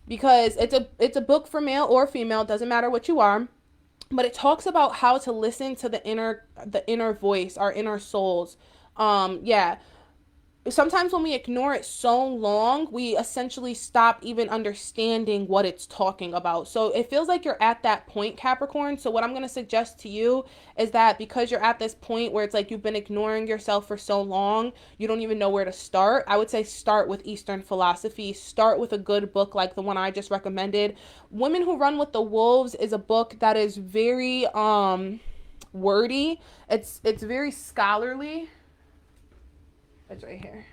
because it's a book for male or female, doesn't matter what you are, but it talks about how to listen to the inner voice, our inner souls. Sometimes when we ignore it so long, we essentially stop even understanding what it's talking about. So it feels like you're at that point, Capricorn. So what I'm going to suggest to you is that because you're at this point where it's like you've been ignoring yourself for so long, you don't even know where to start. I would say start with Eastern philosophy. Start with a good book like the one I just recommended. Women Who Run with the Wolves is a book that is very wordy. It's very scholarly. It's right here.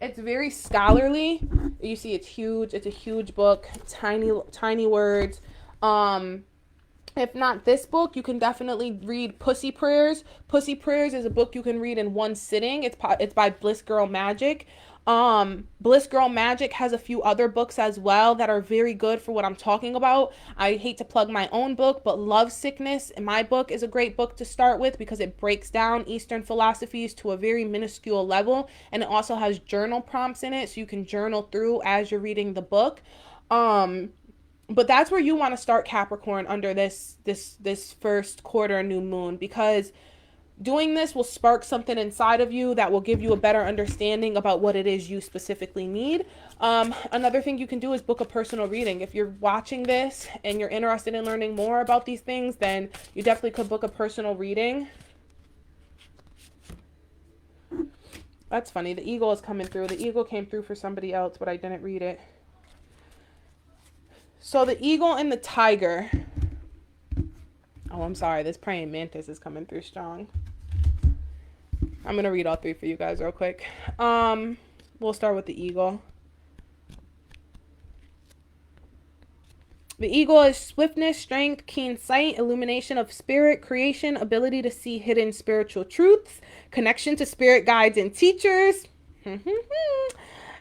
It's very scholarly. You see, it's huge. It's a huge book. Tiny words. If not this book, you can definitely read Pussy Prayers. Pussy Prayers is a book you can read in one sitting. It's by Bliss Girl Magic. Bliss Girl Magic has a few other books as well that are very good for what I'm talking about. I hate to plug my own book, but Love Sickness in my book is a great book to start with because it breaks down Eastern philosophies to a very minuscule level, and it also has journal prompts in it, so you can journal through as you're reading the book. But that's where you want to start, Capricorn, under this first quarter new moon, because doing this will spark something inside of you that will give you a better understanding about what it is you specifically need. Another thing you can do is book a personal reading. If you're watching this and you're interested in learning more about these things, then you definitely could book a personal reading. That's funny. The eagle is coming through. The eagle came through for somebody else, but I didn't read it. So the eagle and the tiger. Oh, I'm sorry. This praying mantis is coming through strong. I'm going to read all three for you guys real quick. We'll start with the eagle. The eagle is swiftness, strength, keen sight, illumination of spirit, creation, ability to see hidden spiritual truths, connection to spirit guides and teachers.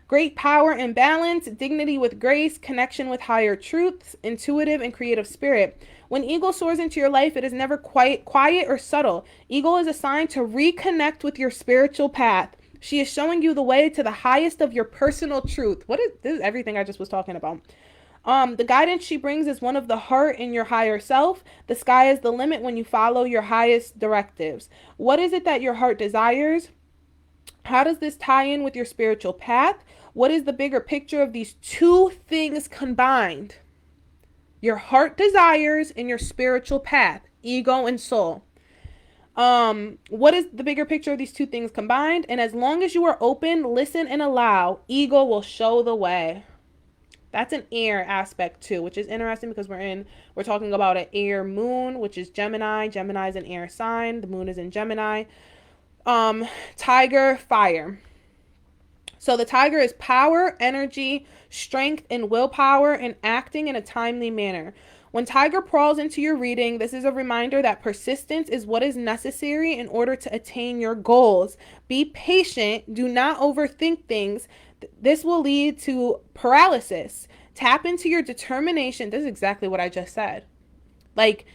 Great power and balance, dignity with grace, connection with higher truths, intuitive and creative spirit. When eagle soars into your life, it is never quiet or subtle. Eagle is assigned to reconnect with your spiritual path. She is showing you the way to the highest of your personal truth. This is everything I just was talking about. The guidance she brings is one of the heart in your higher self. The sky is the limit when you follow your highest directives. What is it that your heart desires? How does this tie in with your spiritual path? What is the bigger picture of these two things combined? Your heart desires and your spiritual path, ego and soul. What is the bigger picture of these two things combined? And as long as you are open, listen, and allow, ego will show the way. That's an air aspect too, which is interesting because we're talking about an air moon, which is Gemini. Gemini is an air sign. The moon is in Gemini. Tiger, fire. So the tiger is power, energy, strength, and willpower, and acting in a timely manner. When tiger crawls into your reading, this is a reminder that persistence is what is necessary in order to attain your goals. Be patient. Do not overthink things. This will lead to paralysis. Tap into your determination. This is exactly what I just said. Like,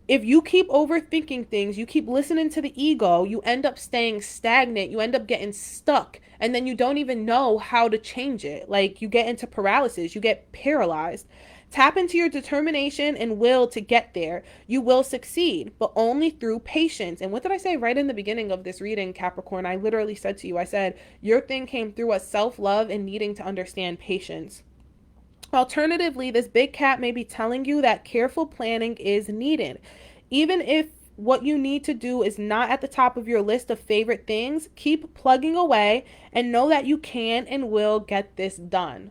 if you keep overthinking things, you keep listening to the ego, you end up staying stagnant, you end up getting stuck, and then you don't even know how to change it. Like, you get into paralysis, you get paralyzed. Tap into your determination and will to get there. You will succeed, but only through patience. And what did I say right in the beginning of this reading, Capricorn? I literally said to you, I said, your thing came through as self-love and needing to understand patience. Alternatively, this big cat may be telling you that careful planning is needed. Even if what you need to do is not at the top of your list of favorite things, keep plugging away and know that you can and will get this done.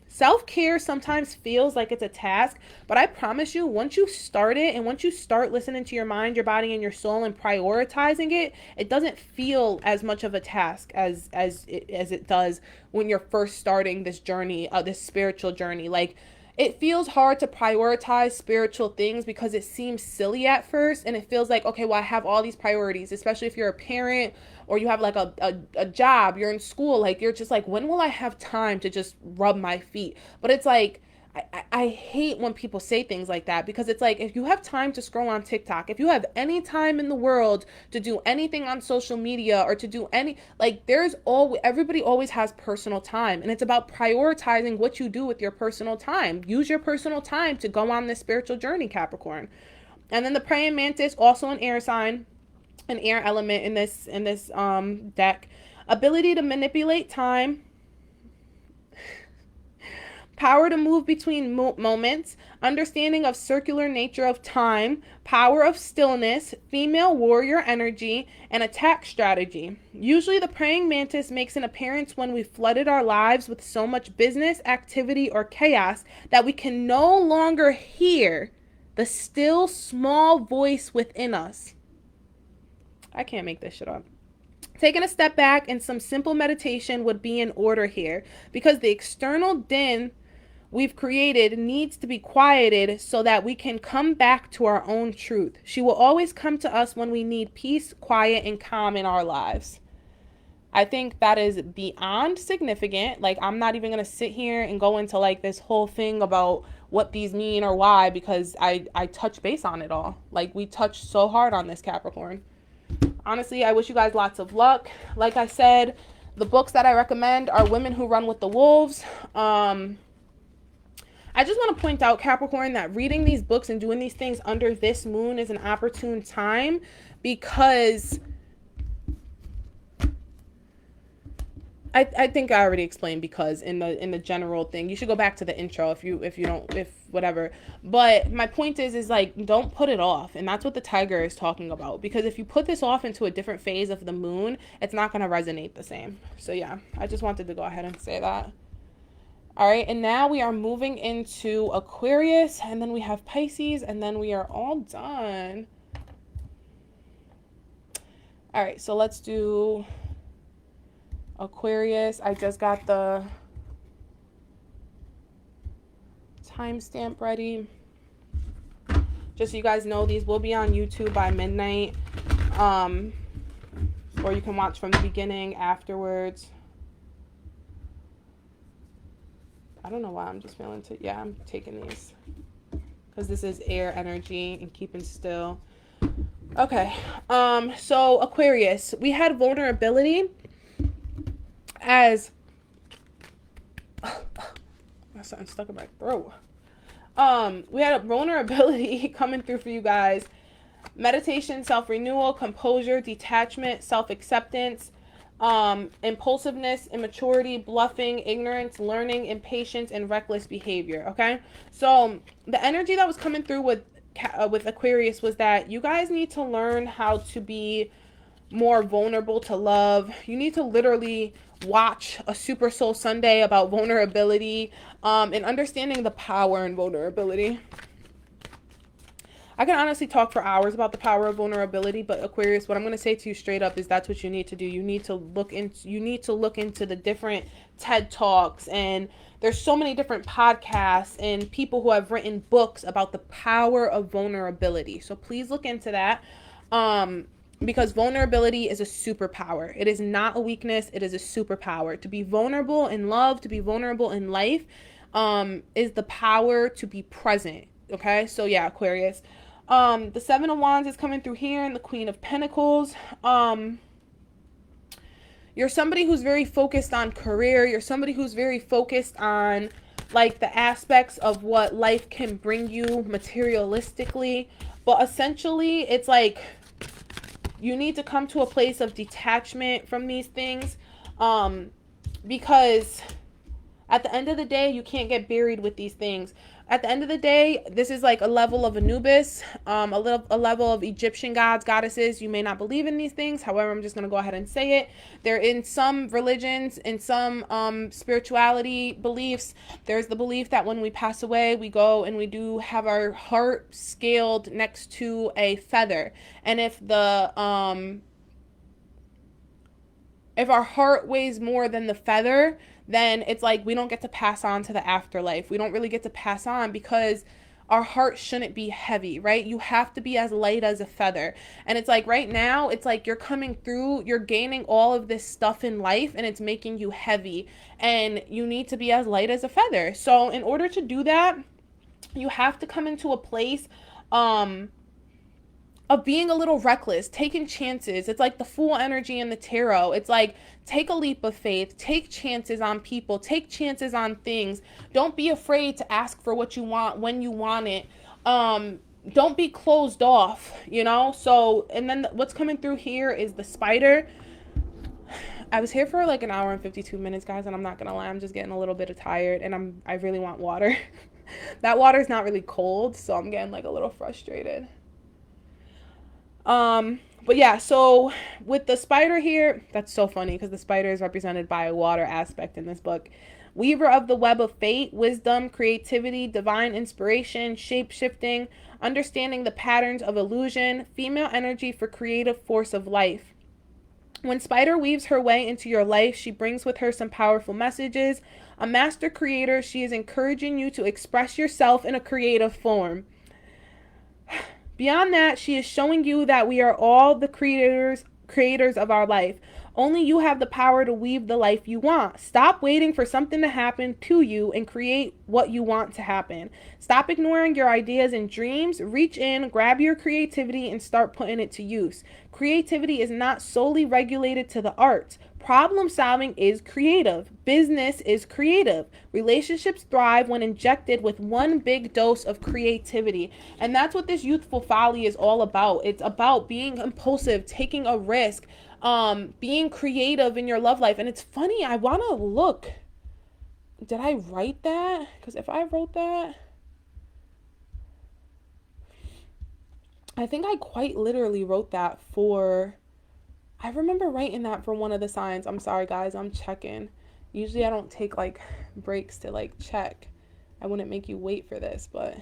Self-care sometimes feels like it's a task, but I promise you, once you start it and once you start listening to your mind, your body, and your soul and prioritizing it, it doesn't feel as much of a task as it does when you're first starting this journey, this spiritual journey. Like, it feels hard to prioritize spiritual things because it seems silly at first, and it feels like, okay, well, I have all these priorities, especially if you're a parent or you have like a job, you're in school, like you're just like, when will I have time to just rub my feet? But it's like, I hate when people say things like that, because it's like, if you have time to scroll on TikTok, if you have any time in the world to do anything on social media or to do any, like, everybody always has personal time, and it's about prioritizing what you do with your personal time. Use your personal time to go on this spiritual journey, Capricorn. And then the praying mantis, also an air sign, an air element in this deck. Ability to manipulate time. Power to move between moments, understanding of circular nature of time, power of stillness, female warrior energy, and attack strategy. Usually the praying mantis makes an appearance when we've flooded our lives with so much business, activity, or chaos that we can no longer hear the still small voice within us. I can't make this shit up. Taking a step back and some simple meditation would be in order here, because the external din we've created needs to be quieted so that we can come back to our own truth. She will always come to us when we need peace, quiet, and calm in our lives. I think that is beyond significant. Like, I'm not even going to sit here and go into like this whole thing about what these mean or why, because I touch base on it all. Like, we touch so hard on this, Capricorn. Honestly, I wish you guys lots of luck. Like I said, the books that I recommend are Women Who Run with the Wolves. I just want to point out, Capricorn, that reading these books and doing these things under this moon is an opportune time, because I think I already explained because in the general thing. You should go back to the intro if you don't, if whatever. But my point is like, don't put it off. And that's what the tiger is talking about. Because if you put this off into a different phase of the moon, it's not going to resonate the same. So yeah, I just wanted to go ahead and say that. All right, and now we are moving into Aquarius, and then we have Pisces, and then we are all done. All right, so let's do Aquarius. I just got the timestamp ready. Just so you guys know, these will be on YouTube by midnight. Or you can watch from the beginning afterwards. I don't know why I'm just feeling to, yeah, I'm taking these because this is air energy and keeping still. Okay, so Aquarius, we had vulnerability as that's something stuck in my throat. We had a vulnerability coming through for you guys. Meditation, self-renewal, composure, detachment, self-acceptance, impulsiveness, immaturity, bluffing, ignorance, learning, impatience, and reckless behavior. Okay, so the energy that was coming through with Aquarius was that you guys need to learn how to be more vulnerable to love. You need to literally watch a Super Soul Sunday about vulnerability, and understanding the power in vulnerability. I can honestly talk for hours about the power of vulnerability, but Aquarius, what I'm going to say to you straight up is that's what you need to do. You need to look into the different TED Talks, and there's so many different podcasts and people who have written books about the power of vulnerability. So please look into that. Because vulnerability is a superpower. It is not a weakness. It is a superpower. To be vulnerable in love, to be vulnerable in life, is the power to be present. Okay, so yeah, Aquarius. The Seven of Wands is coming through here, and the Queen of Pentacles. You're somebody who's very focused on career. You're somebody who's very focused on like the aspects of what life can bring you materialistically. But essentially, it's like you need to come to a place of detachment from these things, because at the end of the day, you can't get buried with these things. At the end of the day, this is like a level of Anubis, a level of Egyptian gods, goddesses. You may not believe in these things. However, I'm just going to go ahead and say it. They're in some religions, in some spirituality beliefs. There's the belief that when we pass away, we go and we do have our heart scaled next to a feather. And if our heart weighs more than the feather, then it's like we don't get to pass on to the afterlife. We don't really get to pass on because our heart shouldn't be heavy, right? You have to be as light as a feather. And it's like right now, it's like you're coming through, you're gaining all of this stuff in life, and it's making you heavy. And you need to be as light as a feather. So in order to do that, you have to come into a place of being a little reckless, taking chances. It's like the Fool energy in the tarot. It's like, take a leap of faith, take chances on people, take chances on things. Don't be afraid to ask for what you want when you want it. Don't be closed off, you know? So, and then what's coming through here is the Spider. I was here for like an hour and 52 minutes, guys, and I'm not gonna lie, I'm just getting a little bit tired, and I really want water. That water is not really cold, so I'm getting like a little frustrated. But yeah, so with the Spider here, that's so funny because the Spider is represented by a water aspect in this book. Weaver of the web of fate, wisdom, creativity, divine inspiration, shape-shifting, understanding the patterns of illusion, female energy for creative force of life. When Spider weaves her way into your life, she brings with her some powerful messages. A master creator, she is encouraging you to express yourself in a creative form. Beyond that, she is showing you that we are all the creators of our life. Only you have the power to weave the life you want. Stop waiting for something to happen to you and create what you want to happen. Stop ignoring your ideas and dreams. Reach in, grab your creativity, and start putting it to use. Creativity is not solely regulated to the arts. Problem solving is creative. Business is creative. Relationships thrive when injected with one big dose of creativity. And that's what this youthful folly is all about. It's about being impulsive, taking a risk, being creative in your love life. And it's funny, I want to look. Did I write that? Because if I wrote that, I think I quite literally wrote that for... I remember writing that for one of the signs. I'm sorry, guys. I'm checking. Usually I don't take, like, breaks to, like, check. I wouldn't make you wait for this, but...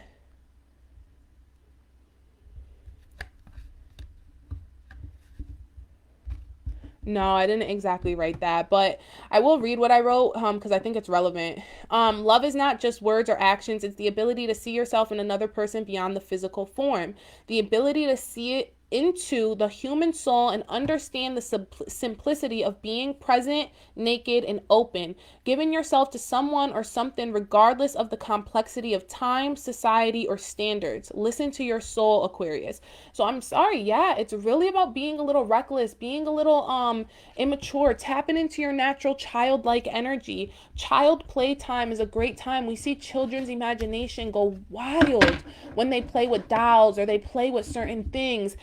No, I didn't exactly write that, but I will read what I wrote because I think it's relevant. Love is not just words or actions. It's the ability to see yourself in another person beyond the physical form. The ability to see it into the human soul and understand the simplicity of being present, naked, and open, giving yourself to someone or something regardless of the complexity of time, society, or standards. Listen to your soul, Aquarius. So I'm sorry, yeah, it's really about being a little reckless, being a little immature, tapping into your natural childlike energy. Child playtime is a great time. We see children's imagination go wild when they play with dolls or they play with certain things.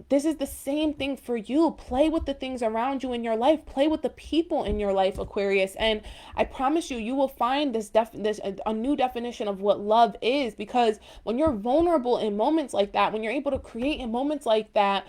This is the same thing for you. Play with the things around you in your life. Play with the people in your life, Aquarius. And I promise you, you will find a new definition of what love is, because when you're vulnerable in moments like that, when you're able to create in moments like that,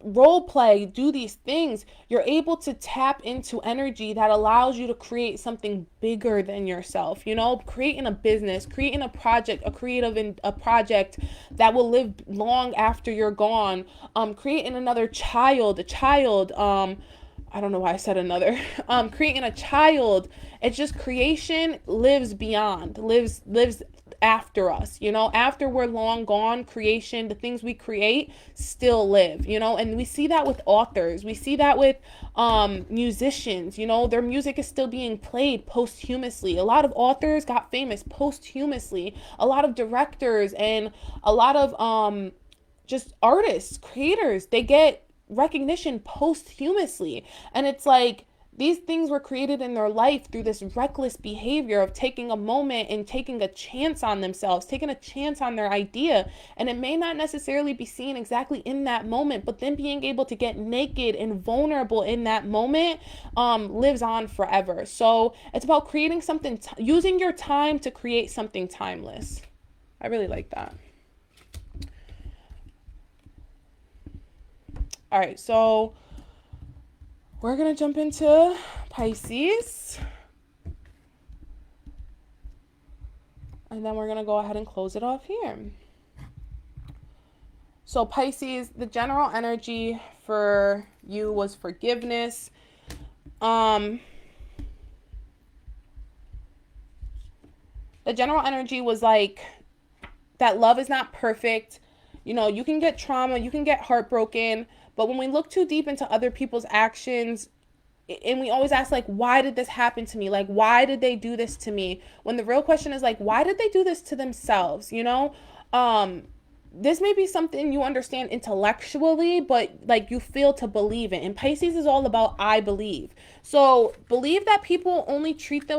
role play, do these things, you're able to tap into energy that allows you to create something bigger than yourself, creating a business, creating a project, a project that will live long after you're gone, creating another child, I don't know why I said another, creating a child. It's just creation lives beyond, lives after us, after we're long gone. Creation, the things we create still live, and we see that with authors, we see that with musicians, their music is still being played posthumously. A lot of authors got famous posthumously. A lot of directors and a lot of just artists, creators, they get recognition posthumously. And it's like, these things were created in their life through this reckless behavior of taking a moment and taking a chance on themselves, taking a chance on their idea. And it may not necessarily be seen exactly in that moment, but then being able to get naked and vulnerable in that moment lives on forever. So it's about creating something, using your time to create something timeless. I really like that. All right, so we're going to jump into Pisces. And then we're going to go ahead and close it off here. So Pisces, the general energy for you was forgiveness. The general energy was like that love is not perfect. You can get trauma, you can get heartbroken. But when we look too deep into other people's actions, and we always ask, like, why did this happen to me? Like, why did they do this to me? When the real question is, like, why did they do this to themselves? This may be something you understand intellectually, but, like, you feel to believe it. And Pisces is all about I believe. So believe that people only treat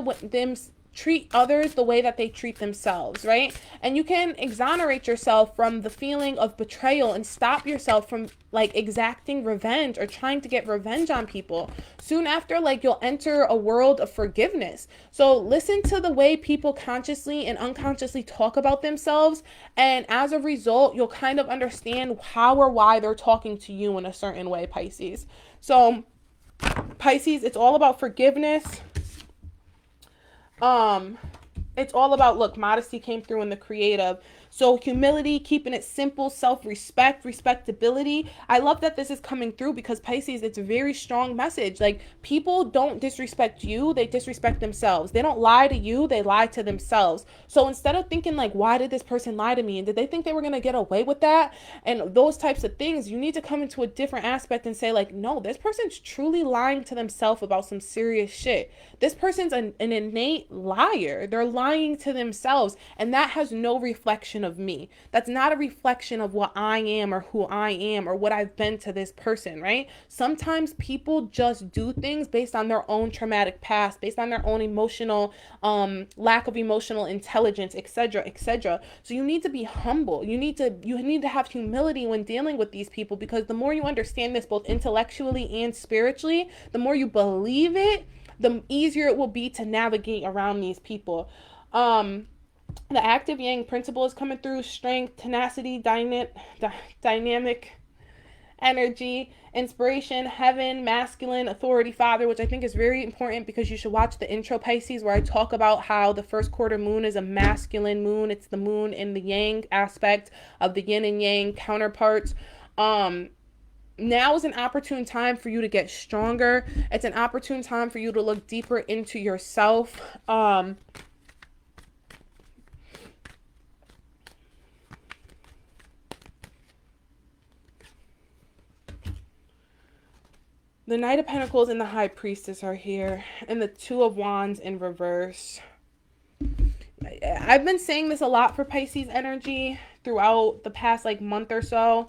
others the way that they treat themselves, right? And you can exonerate yourself from the feeling of betrayal and stop yourself from, like, exacting revenge or trying to get revenge on people. Soon after, like, you'll enter a world of forgiveness. So listen to the way people consciously and unconsciously talk about themselves, and as a result, you'll kind of understand how or why they're talking to you in a certain way, Pisces. So Pisces, it's all about forgiveness. It's all about, look, modesty came through in the creative. So humility, keeping it simple, self-respect, respectability. I love that this is coming through because Pisces, it's a very strong message. Like, people don't disrespect you, they disrespect themselves. They don't lie to you, they lie to themselves. So instead of thinking like, why did this person lie to me? And did they think they were going to get away with that? And those types of things, you need to come into a different aspect and say like, no, this person's truly lying to themselves about some serious shit. This person's an innate liar. They're lying to themselves, and that has no reflection of me. That's not a reflection of what I am or who I am or what I've been to this person, right? Sometimes people just do things based on their own traumatic past, based on their own emotional lack of emotional intelligence, etc., etc. So you need to be humble. You need to have humility when dealing with these people, because the more you understand this both intellectually and spiritually, the more you believe it, the easier it will be to navigate around these people. The active yang principle is coming through: strength, tenacity, dynamic energy, inspiration, heaven, masculine, authority, father, which I think is very important because you should watch the intro, Pisces, where I talk about how the first quarter moon is a masculine moon. It's the moon in the yang aspect of the yin and yang counterparts. Now is an opportune time for you to get stronger. It's an opportune time for you to look deeper into yourself. The Knight of Pentacles and the High Priestess are here, and the Two of Wands in reverse. I've been saying this a lot for Pisces energy throughout the past like month or so.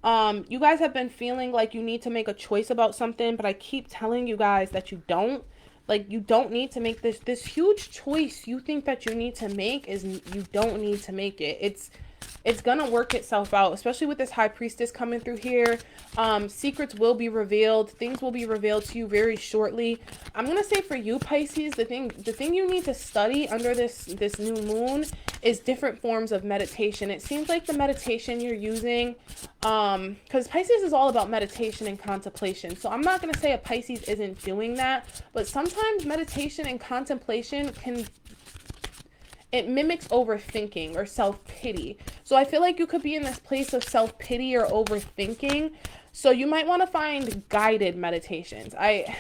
You guys have been feeling like you need to make a choice about something, but I keep telling you guys that you don't. Like, you don't need to make this huge choice you think that you need to make. You don't need to make it. It's gonna work itself out, especially with this High Priestess coming through here. Secrets will be revealed. Things will be revealed to you very shortly. I'm gonna say for you, Pisces, the thing you need to study under this new moon is different forms of meditation. It seems like the meditation you're using, because Pisces is all about meditation and contemplation. So I'm not gonna say a Pisces isn't doing that, but sometimes meditation and contemplation it mimics overthinking or self-pity. So I feel like you could be in this place of self-pity or overthinking. So you might want to find guided meditations. I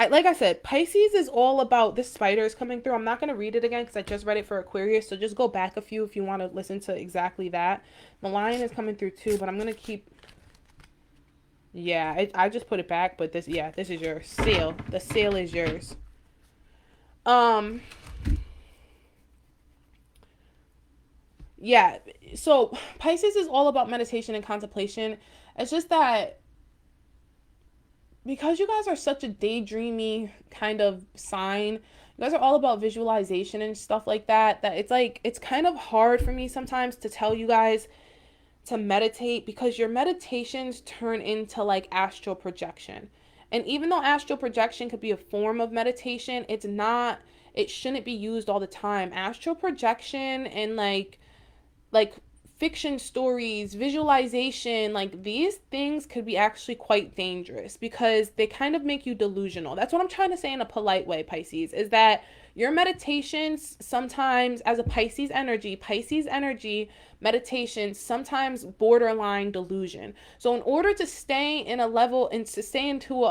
like I said, Pisces is all about, this spider is coming through. I'm not going to read it again because I just read it for Aquarius. So just go back a few if you want to listen to exactly that. The lion is coming through too, but I'm going to keep, yeah, I just put it back, but this is your seal. The seal is yours. Yeah, so Pisces is all about meditation and contemplation. It's just that because you guys are such a daydreamy kind of sign, you guys are all about visualization and stuff like that, that it's kind of hard for me sometimes to tell you guys to meditate, because your meditations turn into like astral projection. And even though astral projection could be a form of meditation, it shouldn't be used all the time. Astral projection and like fiction stories, visualization, like these things could be actually quite dangerous because they kind of make you delusional. That's what I'm trying to say in a polite way, Pisces, is that your meditations sometimes, as a Pisces energy, meditation sometimes borderline delusion. So in order to stay in a level and to stay into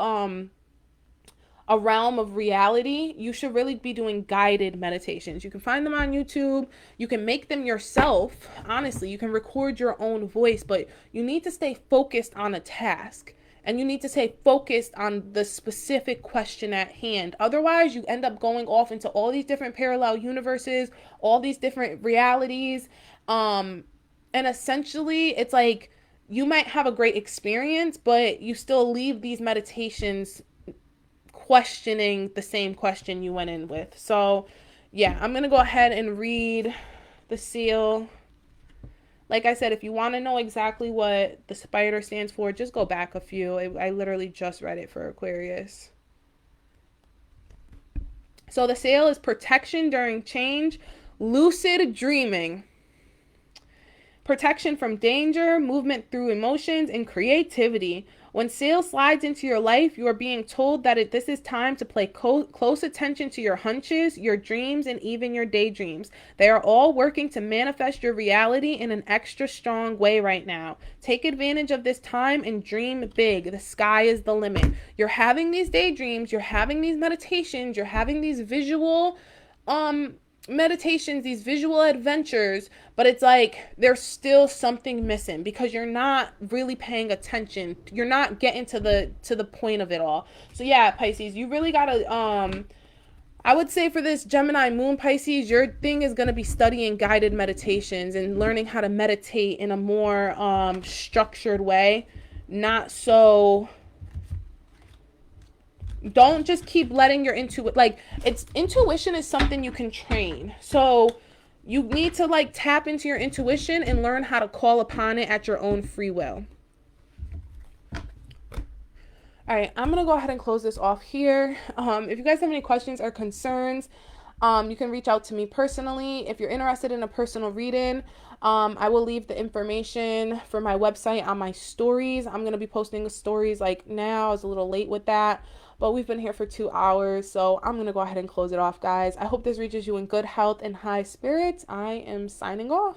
a realm of reality, you should really be doing guided meditations. You can find them on YouTube. You can make them yourself. Honestly, you can record your own voice, but you need to stay focused on a task. And you need to stay focused on the specific question at hand. Otherwise, you end up going off into all these different parallel universes, all these different realities. And essentially, it's like you might have a great experience, but you still leave these meditations questioning the same question you went in with. So yeah, I'm gonna go ahead and read the seal. Like I said, if you want to know exactly what the spider stands for, just go back a few. I literally just read it for Aquarius. So the seal is protection during change, lucid dreaming, protection from danger, movement through emotions, and creativity. When sales slides into your life, you are being told that this is time to pay close attention to your hunches, your dreams, and even your daydreams. They are all working to manifest your reality in an extra strong way right now. Take advantage of this time and dream big. The sky is the limit. You're having these daydreams, you're having these meditations, you're having these visual meditations, these visual adventures, but it's like there's still something missing because you're not really paying attention. You're not getting to the point of it all. So yeah, Pisces, you really gotta I would say for this Gemini moon, Pisces, your thing is going to be studying guided meditations and learning how to meditate in a more structured way. Not so, don't just keep letting your intuition is something you can train. So you need to like tap into your intuition and learn how to call upon it at your own free will. All right, I'm gonna go ahead and close this off here. If you guys have any questions or concerns, you can reach out to me personally. If you're interested in a personal reading, I will leave the information for my website on my stories. I'm gonna be posting stories like now. I was a little late with that, but we've been here for 2 hours, so I'm gonna go ahead and close it off, guys. I hope this reaches you in good health and high spirits. I am signing off.